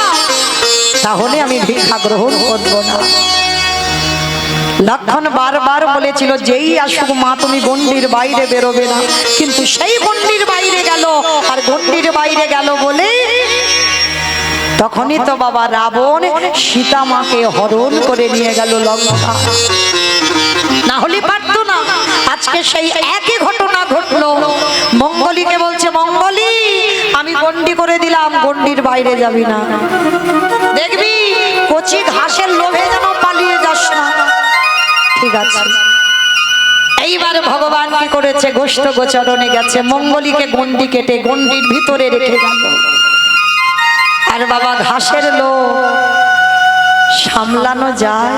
তাহলে আমি ভিক্ষা গ্রহণ করব না। লক্ষণ বারবার বলেছিল যেই আসুক মা তুমি গন্ডির বাইরে বেরোবে না, কিন্তু সেই গন্ডির বাইরে গেল, আর গন্ডির বাইরে গেল বলে তখনই তো বাবা রাবণ সীতা মাকে হরণ করে নিয়ে গেল লঙ্কা। না হলে পারতো না। আজকে সেই একই ঘটনা ঘটলো। মঙ্গলীকে বলছে, মঙ্গলী আমি গন্ডি করে দিলাম, গন্ডির বাইরে যাবি না, দেখবি কচি ঘাসের লোভে যেন পালিয়ে যাস না। ঠিক আছে। এইবার ভগবান কি করেছে, গোষ্ঠ গোচরণে গেছে, মঙ্গলীকে গন্ডি কেটে গন্ডির ভিতরে রেখে গেল। আর বাবা ঘাসের লোভ সামলানো যায়?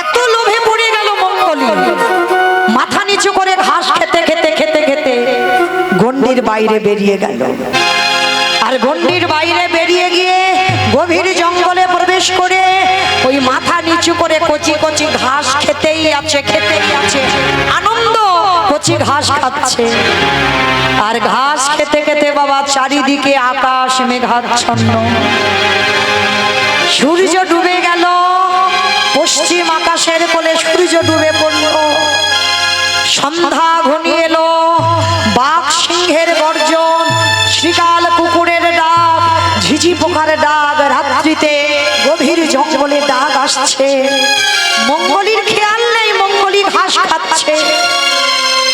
এত লোভে পড়ে গেল মঙ্গলী, মাথা নিচু করে ঘাস খেতে খেতে খেতে খেতে গন্ডির বাইরে বেরিয়ে গেল। আর গন্ডির বাইরে বেরিয়ে গিয়ে গভীর জঙ্গলে প্রবেশ করে ওই মাথা নিচু করে কচি কচি ঘাস খেতেই আছে, খেতেই আছে, আনন্দ কচি ঘাস খাচ্ছে। আর ঘাস খেতে খেতে বাবা চারিদিকে আকাশ মেঘাচ্ছন্ন, সূর্য ডুবে গেল, পশ্চিম আকাশের কোলে সূর্য ডুবে পড়ল। সন্ধ্যা ঘনিয়ে এলো, বাঘ সিংহের গর্জন, শ্রীকাল কুকুরের ডাক, ঝিঝি পোকার ডাক, রাত্রিতে গভীর জঙ্গলে ডাক আসছে। মঙ্গলীর খেয়াল নেই, মঙ্গলী ঘাস খাচ্ছে,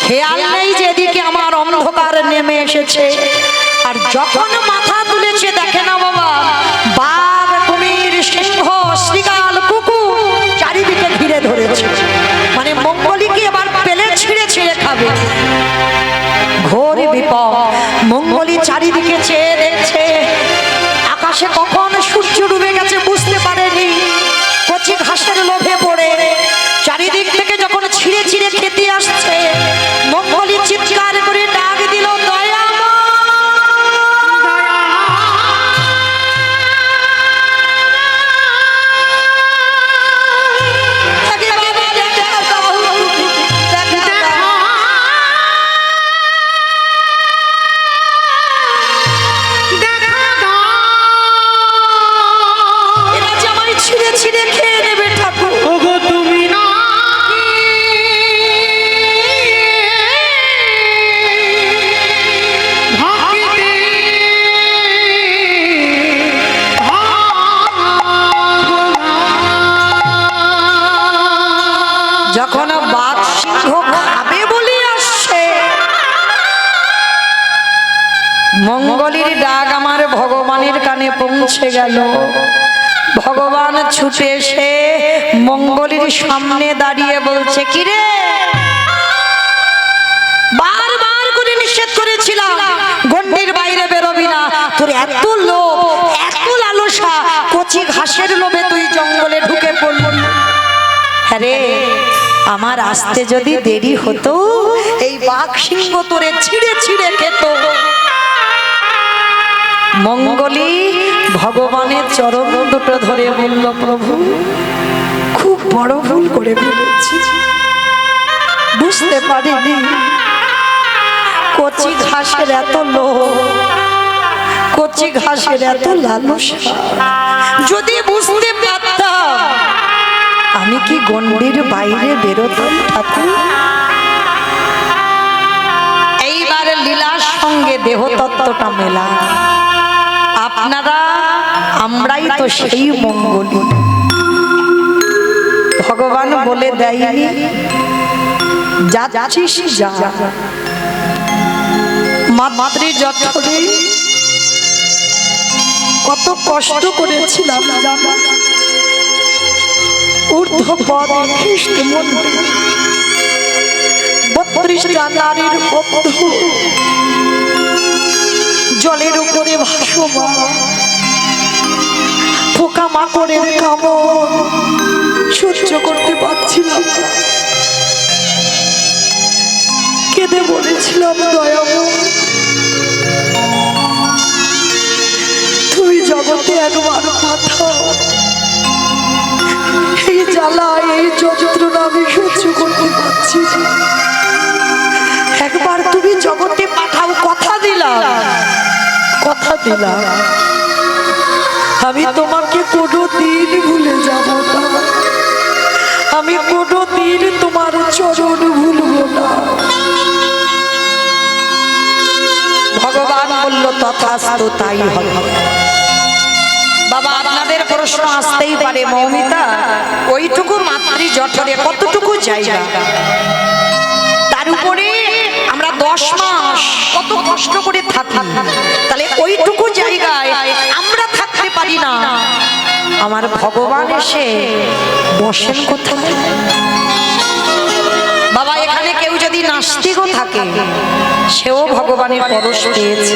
খেয়াল নেই যেদিকে আমার অন্ধকার নেমে এসেছে। আর যখন মাথা তুলেছে দেখে না বাবা বাঘ, কুমির, সিংহ, শ্রীকাল, কুকুর চারিদিকে ঘিরে ধরেছে, মানে মঙ্গলীকে এবার পেলে ছিঁড়ে ছিঁড়ে খাবে। ঘোর বিপদ। মঙ্গলী চারিদিকে চেয়ে দেখছে, আকাশে কখন সূর্য ডুবে গেছে বুঝতে পারেনি। কচি ঘাসের লোভে পড়ে চারিদিক থেকে যখন ছিঁড়ে ছিঁড়ে খেতে আসছে, মঙ্গলী চিৎকার করে ডাক দিল, দয়া ছিঁড়ে ছিঁড়ে খেয়ে নেবে ঠাকুর। ওগো তুমি না ভাগিতে যখন বাঘ সিংহ খাবে বলে আসছে, মঙ্গলীর ডাক আমার ভগবানের কানে পৌঁছে গেল। ভগবান ছুটে এসে মঙ্গলীর সামনে দাঁড়িয়ে বলছে, কিরে বারবার করে নিষেধ করেছিলাম গন্ডির বাইরে বেরোবি না, তোর এত লোভ, এত লালসা, কচি ঘাসের লোভে তুই জঙ্গলে ঢুকে পড়লি। আরে আমার আসতে যদি দেরি হতো এই বাঘ সিংহ তোরে ছিঁড়ে ছিঁড়ে খেত। মঙ্গলী ভগবানের চরণ দুটো ধরে বলল, প্রভু খুব বড় ভুল করে ফেলেছি, বুঝতে পারিনি কচি ঘাসের এত লোভ, কচি ঘাসের এত লালসা। যদি বুঝতে পারতাম আমি কি গন্ডির বাইরে বেরোতাম ঠাকুর। এইবার লীলার সঙ্গে দেহতত্ত্বটা মেলা। আপনারা আমরাই তো সেই মঙ্গলী। ভগবান বলে দেয়নি যাচ্ছিস যা, মাতৃ জঠরে কত কষ্ট করেছিলাম জানো। ঊর্ধ্বপদ খ্রিস্ট মন্দির 32টা নারীর বদ্ধ জলের উপরে ভাসমান, পোকা মাকড়ের কামড় সহ্য করতে পারছিলাম। কেঁদে বলেছিলাম, দয়াময় তুই জগতে একবার পাঠাও, এই জ্বালা এই যন্ত্রণা আমি সহ্য করতে পারছি না। একবার তুমি জগতে পাঠাও, কথা দিলাম, কথা দিলাম আমি তোমাকে কোনোদিন ভুলে যাব না, আমি কোনোদিন তোমার চরণ ভুলব না। ভগবান বলল তথাস্তু, তাই হবে। বাবা আপনাদের প্রশ্ন আসতেই পারে, মৌমিতা ওইটুকু মাতৃ জঠরে কতটুকু জায়গা, তার উপরে আমরা 10 মাস কত কষ্ট করে থাকি, তাহলে ওইটুকু জায়গায় আমরা থাকতে পারি না, আমার ভগবান এসে বসেন কোথায়? বাবা এখানে কেউ যদি নাস্তিকও থাকে সেও ভগবানের পরশ পেয়েছে,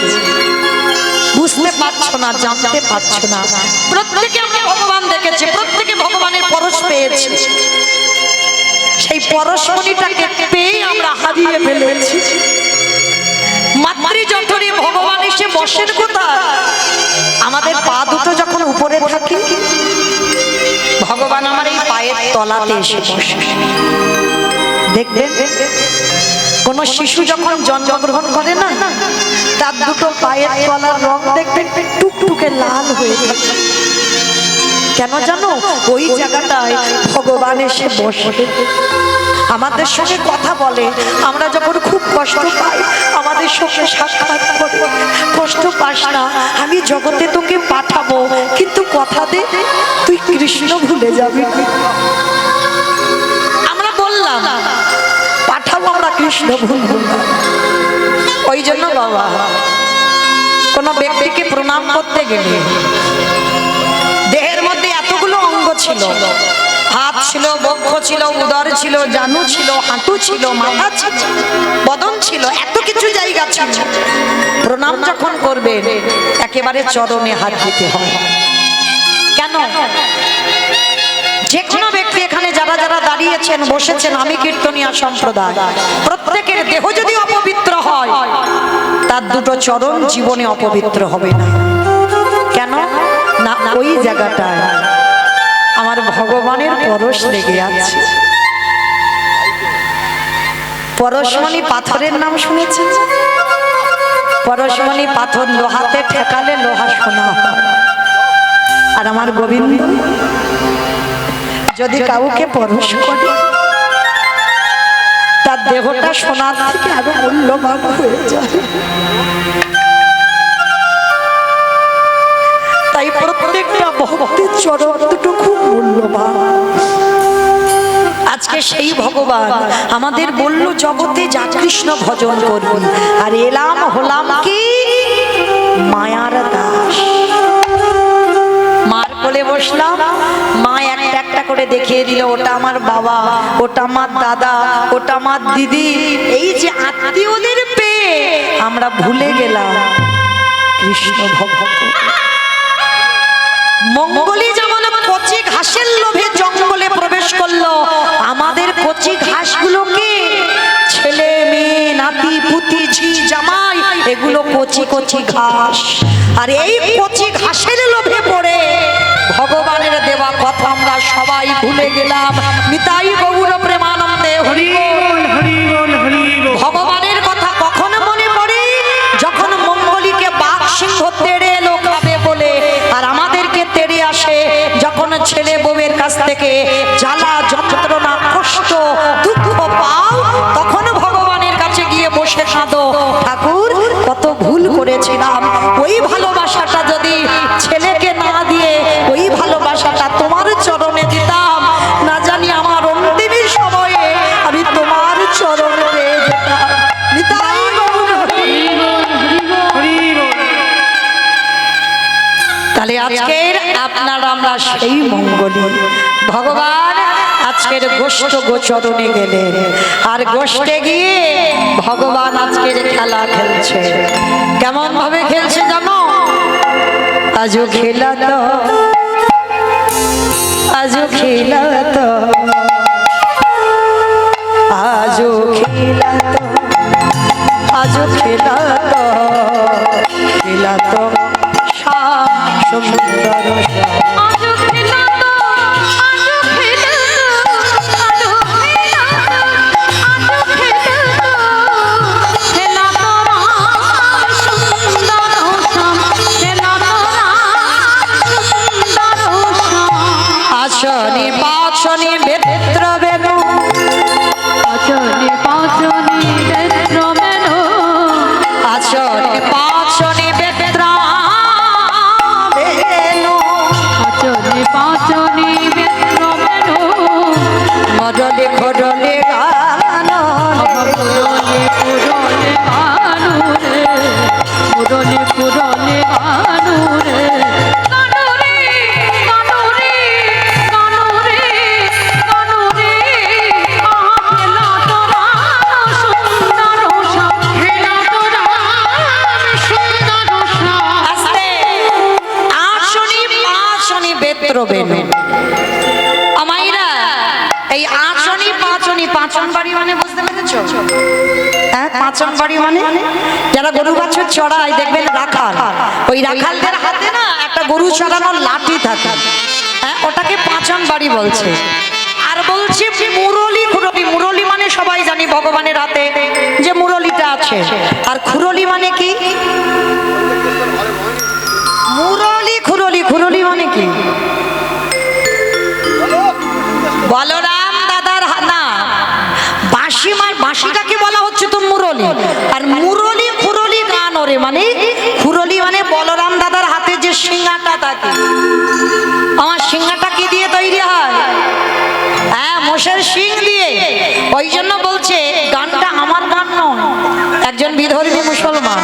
বুঝতে পারছো না, জানতে পারছো না। প্রত্যেকে আমরা ভগবান দেখেছি, প্রত্যেকে ভগবানের পরশ পেয়েছি, সেই পরশমণিটাকে পেয়ে আমরা হারিয়ে ফেলেছি। মাতৃ জঠরে ভগবান এসে বসেন কোথায়? আমাদের পা দুটো যখন উপরে থাকে ভগবান আমার এই পায়ের তলাতে এসে বসে। দেখবেন কোন শিশু যখন জন্মগ্রহণ করে না, তার দুটো পায়ের তলার রং দেখবেন টুকটুকে লাল হয়ে থাকে। কেন জানো? ওই জায়গাটায় ভগবান এসে বসে আমাদের সঙ্গে কথা বলে। আমরা যখন খুব কষ্ট পাই আমাদের সঙ্গে সাক্ষাৎ করে, কষ্ট পাস না, আমি জগতে তোকে পাঠাবো, কিন্তু কথা দে তুই কৃষ্ণ ভুলে যাবি। আমরা বললাম পাঠাবো, আমরা কৃষ্ণ ভুলবো না। ওই জন্য বাবা কোন ব্যক্তিকে প্রণাম করতে গেলে দেহের মধ্যে এতগুলো অঙ্গ ছিল, হাত ছিল, বক্ষ ছিল, উদর ছিল, জানু ছিল, হাঁটু ছিল, মাথা ছিল, বদন ছিল, এত কিছু জায়গা ছিল। প্রণাম যখন করবে একেবারে চরণে হাত দিতে হয়। কেন? যে কোনো ব্যক্তি এখানে যারা যারা দাঁড়িয়েছেন বসেছেন, আমি কীর্তনিয়া সম্প্রদায়, প্রত্যেকের দেহ যদি অপবিত্র হয় তার দুটো চরণ জীবনে অপবিত্র হবে না। কেন না? ওই জায়গাটায় আমার ভগবানের পরশ লেগে আছে। পরশমণি পাথরের নাম শুনেছেন? পরশমণি পাথর লোহাতে ঠেকালে লোহা সোনা হয়। আর আমার গোবিন্দ যদি কাউকে পরশ করে তার দেহটা সোনার থেকে আরো মূল্যবান হয়ে যায়। তাই প্রত্যেকটা ভক্তের চরণ দুটো খুব মূল্যবান। আজকে সেই ভগবান আমাদের বলল জগতে যা কৃষ্ণ ভজন করবি, আর এলাম হলাম কি মায়ার দাস। মার কোলে বসলাম, মা একটা একটা করে দেখিয়ে দিল, ওটা আমার বাবা, ওটা আমার দাদা, ওটা আমার দিদি। এই যে আত্মীয়দের পেয়ে আমরা ভুলে গেলাম কৃষ্ণ ভক্ত। মঙ্গলি যেমন কচি ঘাসের লোভে জঙ্গলে প্রবেশ করলো, আমাদের কচি ঘাসগুলোকে ছেলে মেয়ে নাতি পুতি ঝি জামাই এগুলো কচি কচি ঘাস, আর এই কচি ঘাসের লোভে পড়ে ভগবানের দেওয়া কথা আমরা সবাই ভুলে গেলাম। নিতাই গৌর প্রেমানন্দে হরি বল, হরি বল, হরি বল। ভগবানের কথা কখন মনে পড়ে? যখন মঙ্গলিকে বাঘ সিংহ তেড়ে এলো খাবে বলে, আর আমাদেরকে তেড়ে আসে যখন ছেলে বউয়ের কাছ থেকে জ্বালা যন্ত্রণা কষ্ট দুঃখ পাও, তখন ভগবানের কাছে গিয়ে বসে কাঁদো, ঠাকুর কত ভুল করেছিলাম। ওই ভালোবাসাটা যদি ছেলেকে না দিয়ে ওই ভালোবাসাটা তোমার চরণে দিতাম, না জানি আমার অন্তিম সময়ে আমি তোমার চরণ পেয়ে যেতাম। নিতাই গৌর হরি বল। আজকের আপনার আমরা সেই মঙ্গলী ভগবান আজকের গোষ্ঠ গোচরণে গেলেন, আর গোষ্ঠে গিয়ে ভগবান আজকের খেলা খেলছে। কেমন ভাবে খেলছে জানো? আজও খেলা তো, আজও খেলা তো, আজও খেলা তো, আজও খেলা তো, খেলা তো সুন্দর আসনি পাচনি বেত্র বেনু, আচনে পাচনে বেত্র মেনো, আসনি পাচনি বেত্র বেনু, আচনে পাচনে বেত্র মেনো, মডলে খডলে গান পুরলে পুরলে গানুরে, পুরলে পুরলে গানুরে, গানুরে গানুরে গানুরে গানুরে, আহেলা তোরা সুন্দর শ্যাম, হেলা তোরা সুন্দর শ্যাম। আস্তে আসনি পাচনি বেত্র বেনু। আমাইরা এই আসনি পাচনি, পাচন বাড়ি মানে বুঝতে পেরেছো? হ্যাঁ, পাচন বাড়ি মানে যারা গরু বাছুর চড়ায় দেখবেন রাখাল, ওই রাখালদের হাতে না একটা গরু চড়ানোর লাঠি থাকে, হ্যাঁ ওটাকে পাচন বাড়ি বলছে। আর বলছে মুরলি খুরলি, মুরলি মানে সবাই জানি ভগবানের হাতে যে মুরলিটা আছে, আর খুরলি মানে কি? মুরলি খুরলি, খুরলি মানে কি? বলরাম দাদার হানা বাঁশি, বাঁশিটাকে বলা হচ্ছে তো মুরলি, আর মুরলি খুরলি গান ওরে মানে খুরলি মানে বলরাম দাদার হাতে যে সিংহাটা থাকে। আমার সিংহাটা কি দিয়ে তৈরি হয়? হ্যাঁ, মোষের শিং দিয়ে। ওই জন্য বলছে গানটা আমার গান নয়, একজন বিধর্মী মুসলমান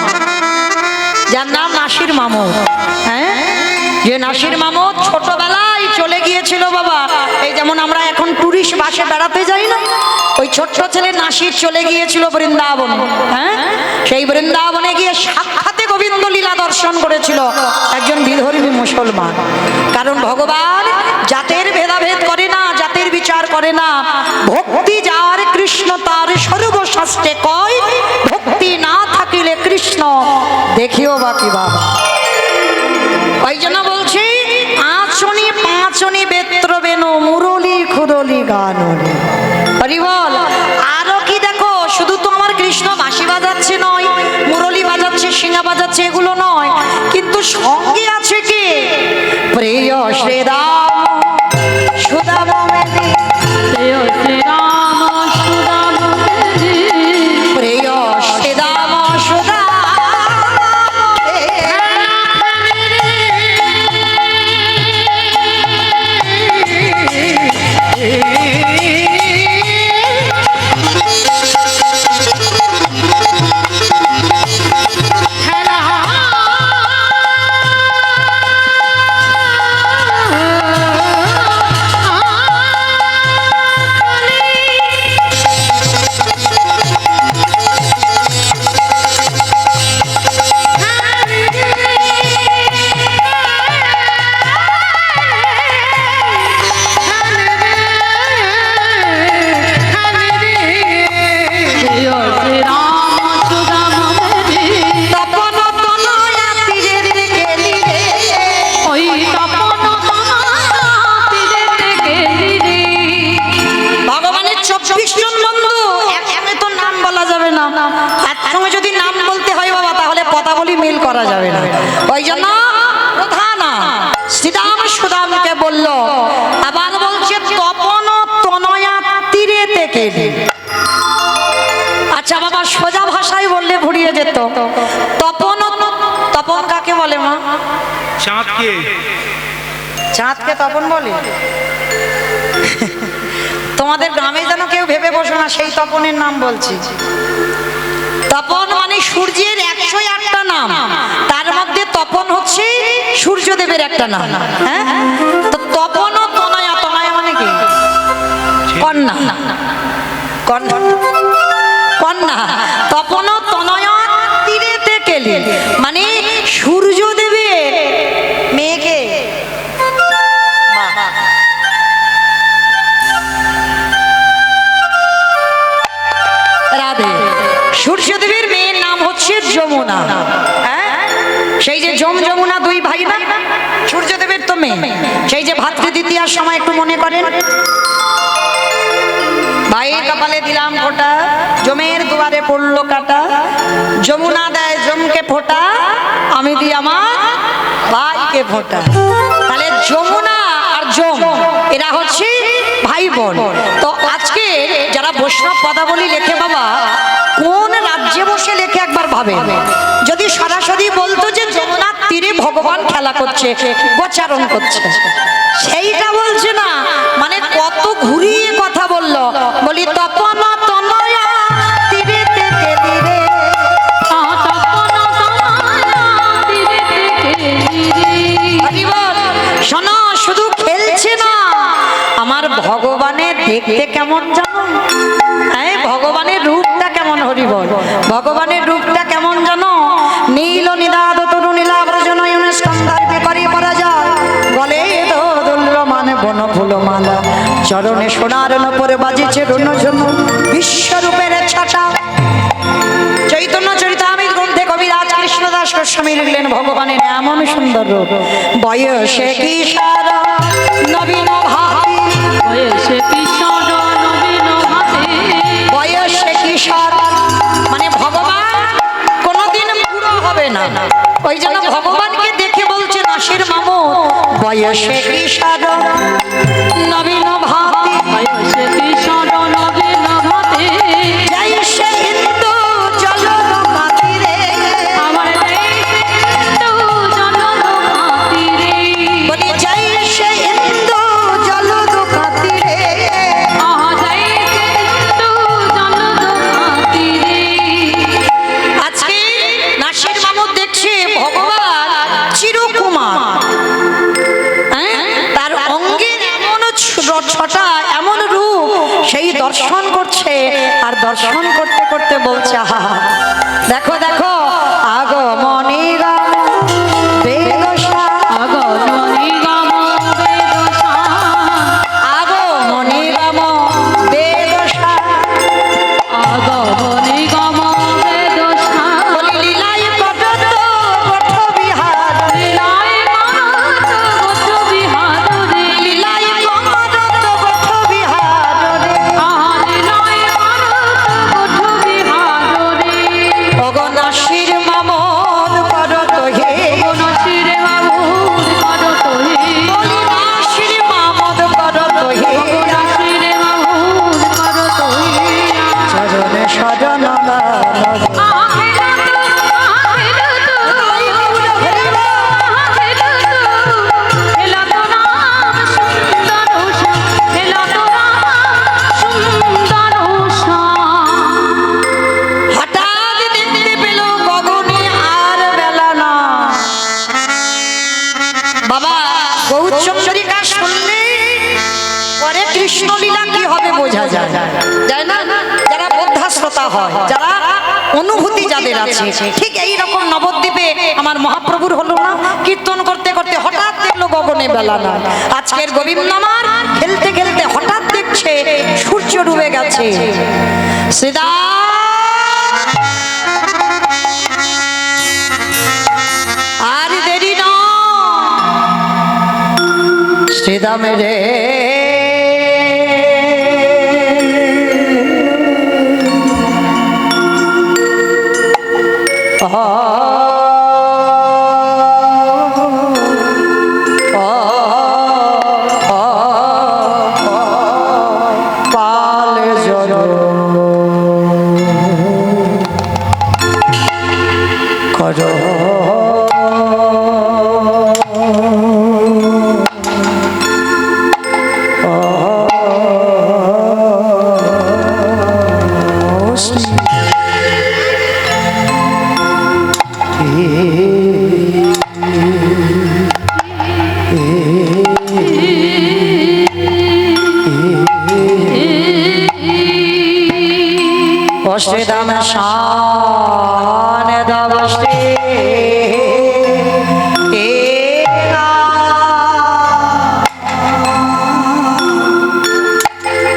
যার নাম নাসির মামুদ, হ্যাঁ, যে নাসির মামুদ ছোটবেলায় চলে গিয়েছিল বাবা, এই যেমন আমরা এখন টুরিস্ট বাসে বেড়াতে যাই না, ওই ছোট্ট ছেলে নাসির চলে গিয়েছিল বৃন্দাবনে। হ্যাঁ, সেই বৃন্দাবনে গিয়ে সাক্ষাতে গোবিন্দ লীলা দর্শন করেছিল একজন বিধর্মী মুসলমান। কারণ ভগবান জাতের ভেদাভেদ করে না, জাতের বিচার করে না। ভক্তি যার কৃষ্ণ তার সর্বশাস্ত্রে কয়, ভক্তি না থাকিলে কৃষ্ণ দেখিও বাকি বাবা। ওই জন্য বলছি আচনি পাঁচনি বেত্র বেনু, মুরলি খুরলি গান হরি বল। আরো কি দেখো, শুধু তো আমার কৃষ্ণ বাঁশি বাজাচ্ছে নয়, মুরলি বাজাচ্ছে, সিংহা বাজাচ্ছে, এগুলো নয়, কিন্তু সঙ্গে আছে কি? প্রিয় শ্রীরাম সুদাম মেদি, প্রিয় শ্রীরাম সুদাম মেদি, প্রিয় শ্রীরাম সুদাম প্রিয় শ্রীরাম সুদাম মেদি, তপন তনয়া তীরে গেলি রে, ওই তপন তীরেতে গেলি রে। ভগবানের 24 জন বন্ধু, একসঙ্গে তো নাম বলা যাবে না, একসঙ্গে যদি নাম বলতে হয় বাবা তাহলে পদাবলী মিল করা যাবে না। ওই জন্য প্রধান শ্রীরাম সুদামকে বলল, আবার বলছে তপন তনয়া তীরে থেকে। আচ্ছা বাবা, সোজা ভাষায় বললে ভুলিয়ে যেত। তপন, তপন কাকে বলে মা? চাঁদকে। চাঁদকে তপন বলে? তোমাদের গ্রামে যেন কেউ ভেবে বসো না সেই তপনের নাম বলছি। তপন মানে সূর্যের 108টা নাম, তার মধ্যে তপন হচ্ছে সূর্যদেবের দেবের একটা নাম, হ্যাঁ? তো তপন তনয়া, তনয়া মানে কি? কন্যা, কন্যা, কন্যা। তপন তনয়া তীরেতে কেলি, মানে সূর্যদেবের মেয়েকে। রাধে। সূর্যদেবের মেয়ের নাম হচ্ছে যমুনা, হ্যাঁ? সেই যে যমুনা দুই ভাই না, সূর্যদেবের তো মেয়ে। সেই যে ভাতৃ দ্বিতীয়ার সময় একটু মনে করেন, ভাইয়ের কপালে দিলাম ফোঁটা, জমের দুয়ারে পড়লো কাটা, যমুনা দেয় জমকে ফোঁটা, আমি দিই আমার ভাইকে ফোঁটা। তাহলে যমুনা আর যম এরা হচ্ছে ভাই বোন। তো আজকে যারা বৈষ্ণব পদাবলী লেখে বাবা, কোন রাজ্যে বসে লেখে একবার ভাবে। যদি সরাসরি বলতো যে যমুনার তীরে ভগবান খেলা করছে, গোচারণ করছে, সেইটা বলছে না, মানে কত ঘুরিয়ে কথা বললো। বলি তপন তনয়া তীরেতে কেলি রে, হরি বল। শোনো, শুধু খেলছে না, আমার ভগবানের দেখতে কেমন জানো? হ্যাঁ, ভগবানের রূপটা কেমন? হরি বল। ভগবানের রূপটা কেমন জানো? নীল নিদাদ তরু নীলাব্রজন স্কন্ধার্পে করি পরাজয়, গলে দোদুল্য মানে বন ফুল মালা, চরণে সোনার নপরে বাজিছে রুনঝুন, বিশ্বরূপের ছাটা। চৈতন্য চরিতামৃত গ্রন্থে কবিরাজ কৃষ্ণদাস গোস্বামী লিখলেন ভগবানের এমন সুন্দর রূপ, বয়সে কিশোর নবীন ভাতি, বয়সে কিশোর নবীন ভাতি, বয়সে কিশোর মানে ভগবান কোনোদিন বুড়ো হবে না। ওই জন্য ভগবানকে দেখে বলছে নাসির মামু, বয়সে কিশোর নবীন ভাতি, বয়সে কিশোর নবীন ভাতি, জয় সে হিন্দু জলদ মাতিরে, আমার হিন্দু জনম মাতিরে, বলি জয় সে হিন্দু জলদ মাতিরে। আহাই হিন্দু জনম মাতিরে। আজকে নাসির মামু দেখছে ভগবান চিরকুমার, হ্যাঁ? তার অঙ্গের এমন ছটা, এমন রূপ, সেই দর্শন করছে, আর দর্শন করতে করতে বলছে, আহা দেখো দেখো, আগমনী রাম বেদশা, আগমনী রাম বেদশা, আগমনী রাম বেদশা, আগমনী রাম বেদশা, বলি লীলাই কটত পঠ বিহার, লীলাই মানত বট বিহার রে, লীলাই কটত পঠ বিহার রে। আহা লীলাই মানত বট বিহার রে, অগনাশির মামন করত হে, নাসির মামুদ করত হে, বলি নাসির মামন করত হে, নাসির মামুদ করত হে। চরণে শরণ লালন। হঠাৎ দেখতে পেল গগনে আর বেলা না। বাবা গৌরচন্দ্রিকা শুনলে পরে কৃষ্ণলীলা কি হবে বোঝা যায়, যায় না? যারা বোদ্ধা শ্রোতা হয়, যারা অনুভূতি যাদের আছে, ঠিক এই রকম নবদ্বীপে আমার মহাপ্রভুর হলো না, কীর্তন করতে করতে হঠাৎ দেখলো গগনে বেলা না। আজকের গোবিন্দমার খেলতে খেলতে হঠাৎ দেখছে সূর্য ডুবে গেছে। সীতা আর দেরি না, শ্রীদাম রে পালে জল করো শ্রীদাম শান দাব শ্রী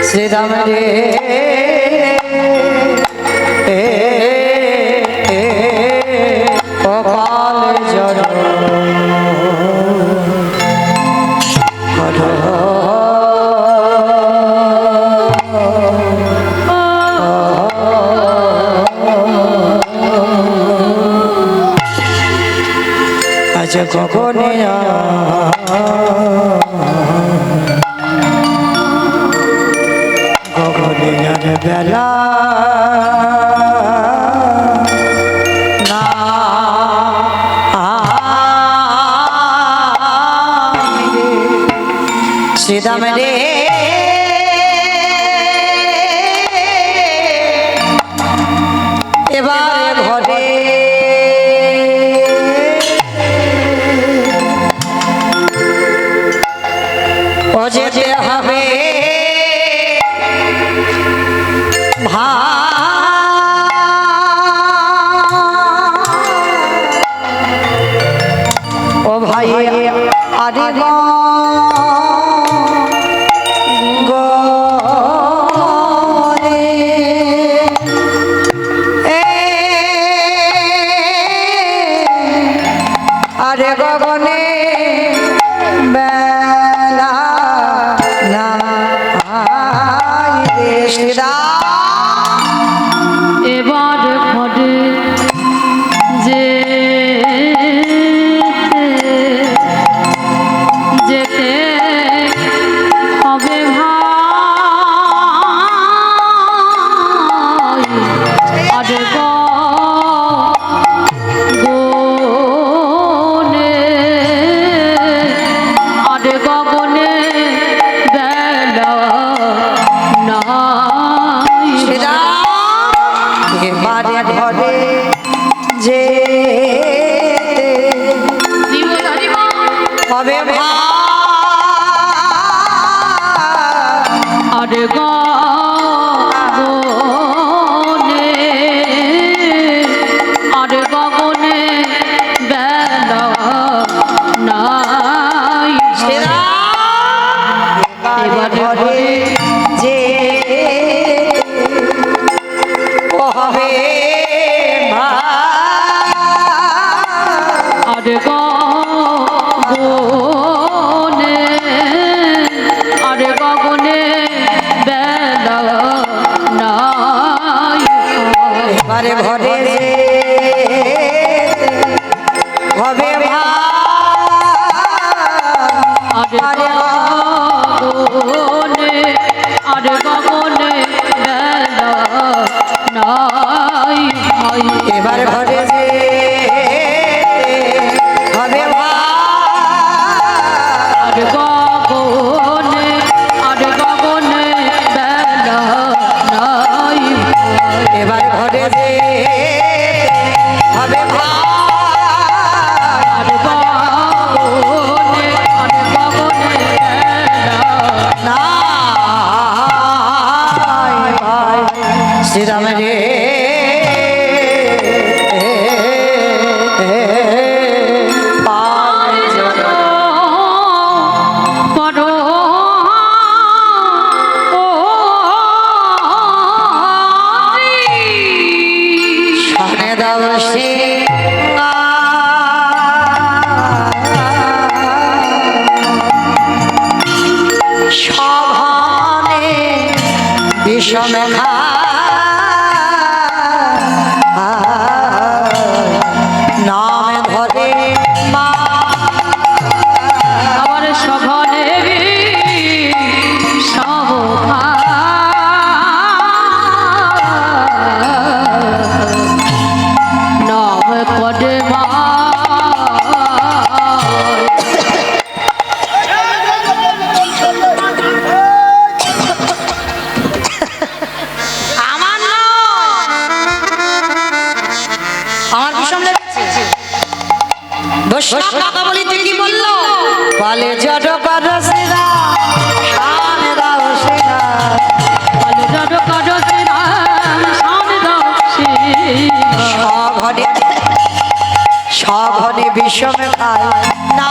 শ্রীদাম রে কপাল জল আজ কখনে কখনে বেলা না শ্রীদাম রে এবার ঘরে ও যেতে হবে ও ভাই আরে আরে গগনে বেলা না এবার ঘরে যে যেতে হবে ভাই আরে গগনে আরে গগনে বেলা নাই এবারে ঘরে যে হবে আরে গগনে আরে গগনে বেলা নাই এবারে ঘরে যে হবে আরে গগনে আরে গগনে বেলা নাই এবারে ঘরে যে হবে আরে গগনে আরে গগনে বেলা নাই এবার ঘরে যে হবে আরে গগনে আরে গগনে বেলা নাই এবার ঘরে যে হবে আরে গগনে আরে গগনে বেলা না শ্রীরাম রে সভানে বিষমেখা নাম ধরে মা আমার সঘনে সভা নাম করে মা আমার আমার বিষম লেগেছে দোষরা কথা বলি তুই কি বললো বলে জড় কর শ্রীরা শান দাও শ্রীরা জড় কর শ্রীরাম শান দাও বিষমে খায় না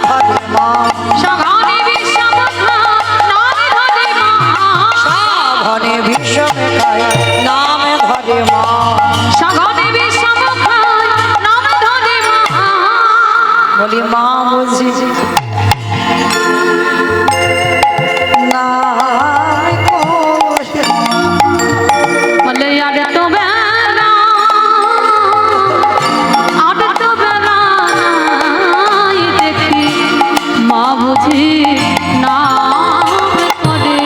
ধরে মা সঘনে বিষম নাম ধরে মা সাধনে বিষমে খায় নাম ধরে মা সঘনে বিষম নাম ধরে মা বলি মা বুঝি না বলে আর তো বেলা আর তো বেলা দেখি মা বুঝি না করে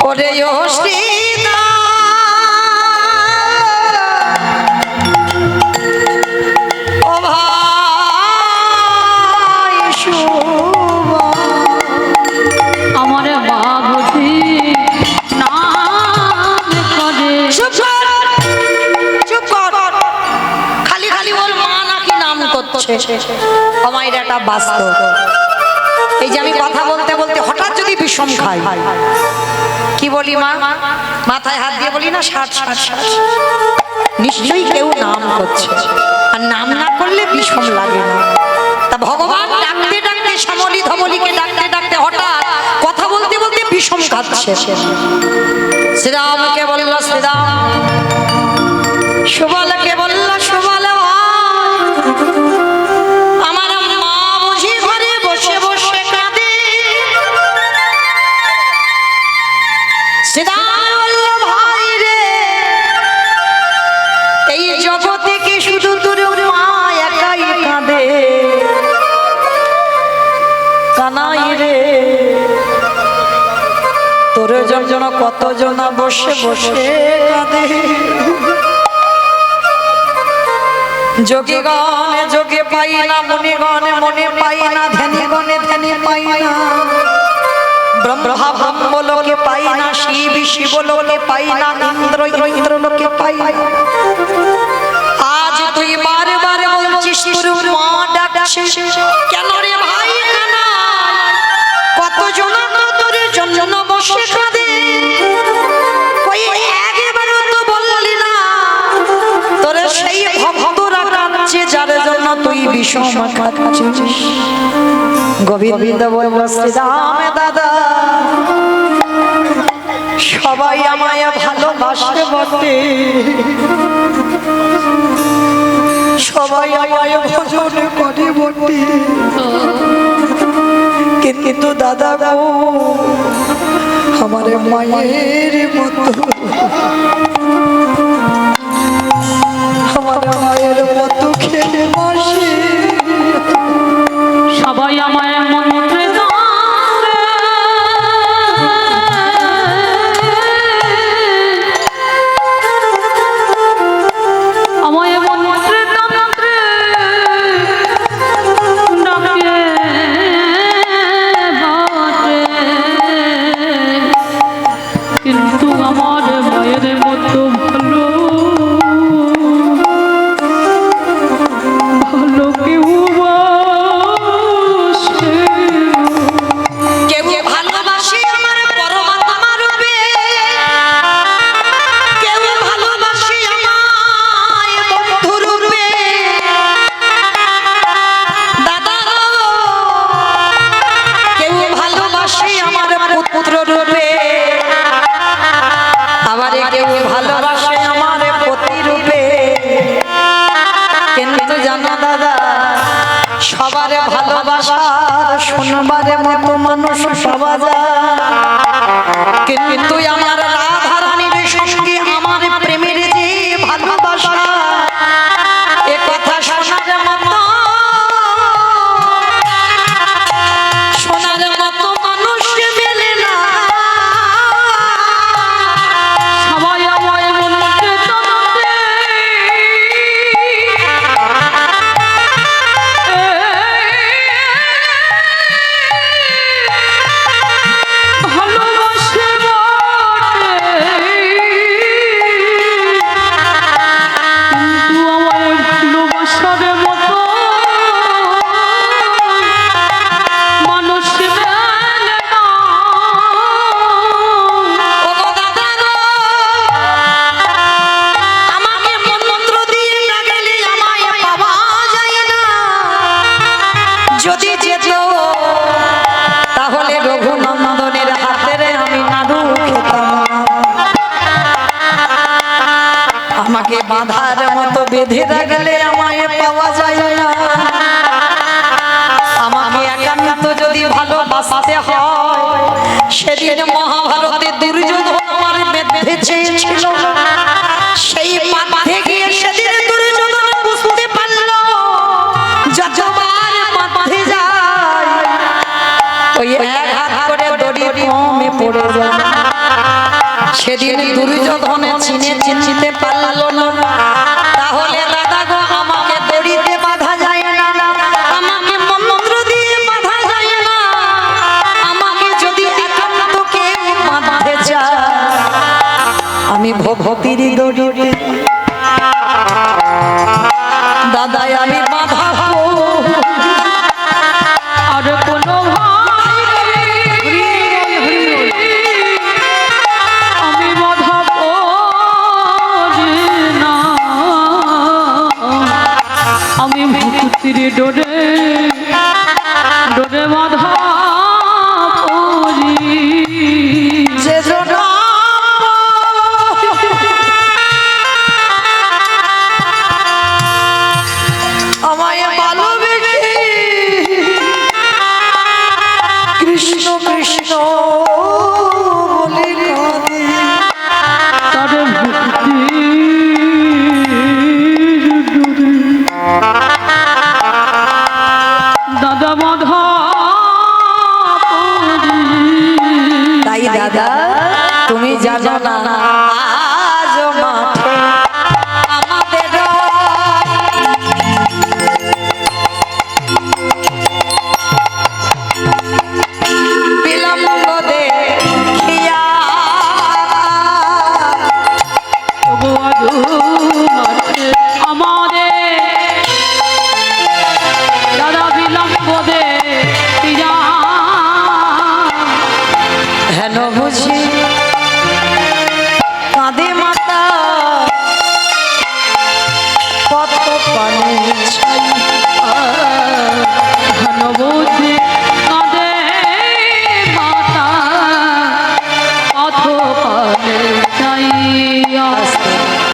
ওরে ও শ্রীদা ও ভাই শুভ আমার মা বুঝি না করে চুপ কর চুপ কর খালি খালি ওর মা নাকি নাম করছে আমার এটা বাস্তব এই যে আমি কথা বলতে বলতে হঠাৎ যদি বিষম খাই কি বলি মা মাথায় হাত দিয়ে বলি না 60 নিশ্চয়ই কেউ নাম করছে আর নাম না করলে বিষম লাগে না তা ভগবান ডাকতে ডাকতে শ্যামলী ধমলীকে ডাকতে ডাকতে হঠাৎ কথা বলতে বলতে বিষম খাচ্ছে শ্রীরামকে বলল শ্রীরাম সুবলকে বলল সুবল আমার মা বুঝি ঘরে বসে বসে কাঁদে শ্রীরাম বলল ভাই রে এই জগতে কি শুধু তোর মা একাই কাঁদে কানাই রে তোর জন্য কতজন বসে বসে কাঁদে যোগে গণে যোগে পাই না মনে গণে মনে পাই না ধ্যানে গণে ধ্যানে পাই না ব্রহ্মা ব্রহ্ম লোকে পাই না শিব শিব লোকে পাই না ইন্দ্র ইন্দ্র লোকে পাই না আজ তুই বারবার বলছিস তোর মা ডাকছে কেন রে ভাই কানা কতজন তো তোর জন্য বসে কাঁদে কই একবারও তো বললি না তোর সেই ভক্তরা কাঁদছে যার জন্য তুই বিষম খাচ্ছিস গোবিন্দ বলল শ্রীরাম দাদা সবাই আমায় ভালোবাসে বটে সবাই আমায় ভজন করে বটে কিন্তু দাদা গো আমার মায়ের মতো আমার মায়ের মতো খেলে বসে সবাই আমায় মন্ত্রে আমায় মন্ত্রে তন্ত্রে ডাকে বটে কিন্তু আমার মায়ের মতো ভালো ভালো কেউ বাসে কেউ ভালোবাসে আমার পরমাত্মা রূপে কেউ ভালোবাসে আমায় বন্ধু রূপে দাদা কেউ ভালোবাসে আমার পুত্র রূপে আবার কেউ ভালোবাসে আমার পতি রূপে কিন্তু জানো দাদা সবার ভালোবাসার শুনবার মতো মানুষ পাওয়া যায় কিন্তু আমার রাধা রানীর সঙ্গে আমার প্রেমের যে ভালোবাসা এ কথা শোনার মতো মানুষ মেলে না সবাই আমায় মন্ত্রে তন্ত্রে ভালোবাসে বটে বাঁধার মতো বেঁধে রাখলে আমায় পাওয়া যায় না। আমাকে একান্ত যদি ভালোবাসতে হয়, সেদিন মহাভারতে দুর্যোধন আমার বেঁধে চেয়েছিল। সেই বাঁধে গিয়ে সেদিন দুর্যোধন বুঝতে পারলো যতবার বাঁধে যায় ওই এক হাত করে দড়ি কমে পড়ে যায়। সেদিন দুর্যোধন চিনতে পারলো না। তাহলে দাদা গো, আমাকে দড়িতে বাঁধা যায় না, আমাকে মন্ত্র দিয়ে বাঁধা যায় না। আমাকে যদি একান্ত কেউ বাঁধতে চায়, আমি ভক্তির দড়িতে দাদাই আমি বাঁধাবো। আর কোনো আমি বাধা পড়ি না, আমি ভক্তির ডোরে ডোরে বাধা পড়ি। যে জন্য আমায় ভালোবেসে কৃষ্ণ কৃষ্ণ বলে কাঁদে, তার ভক্তি দাদা বাধা পড়ি। তাই দাদা তুমি জানো না, আজ মাঠে আমাদের বিলম্ব দেখিয়া তবু আজ মাঠে আমাদের দাদা বিলম্ব দেখিয়া হেন বুঝি কাঁদে মাতা কত পানি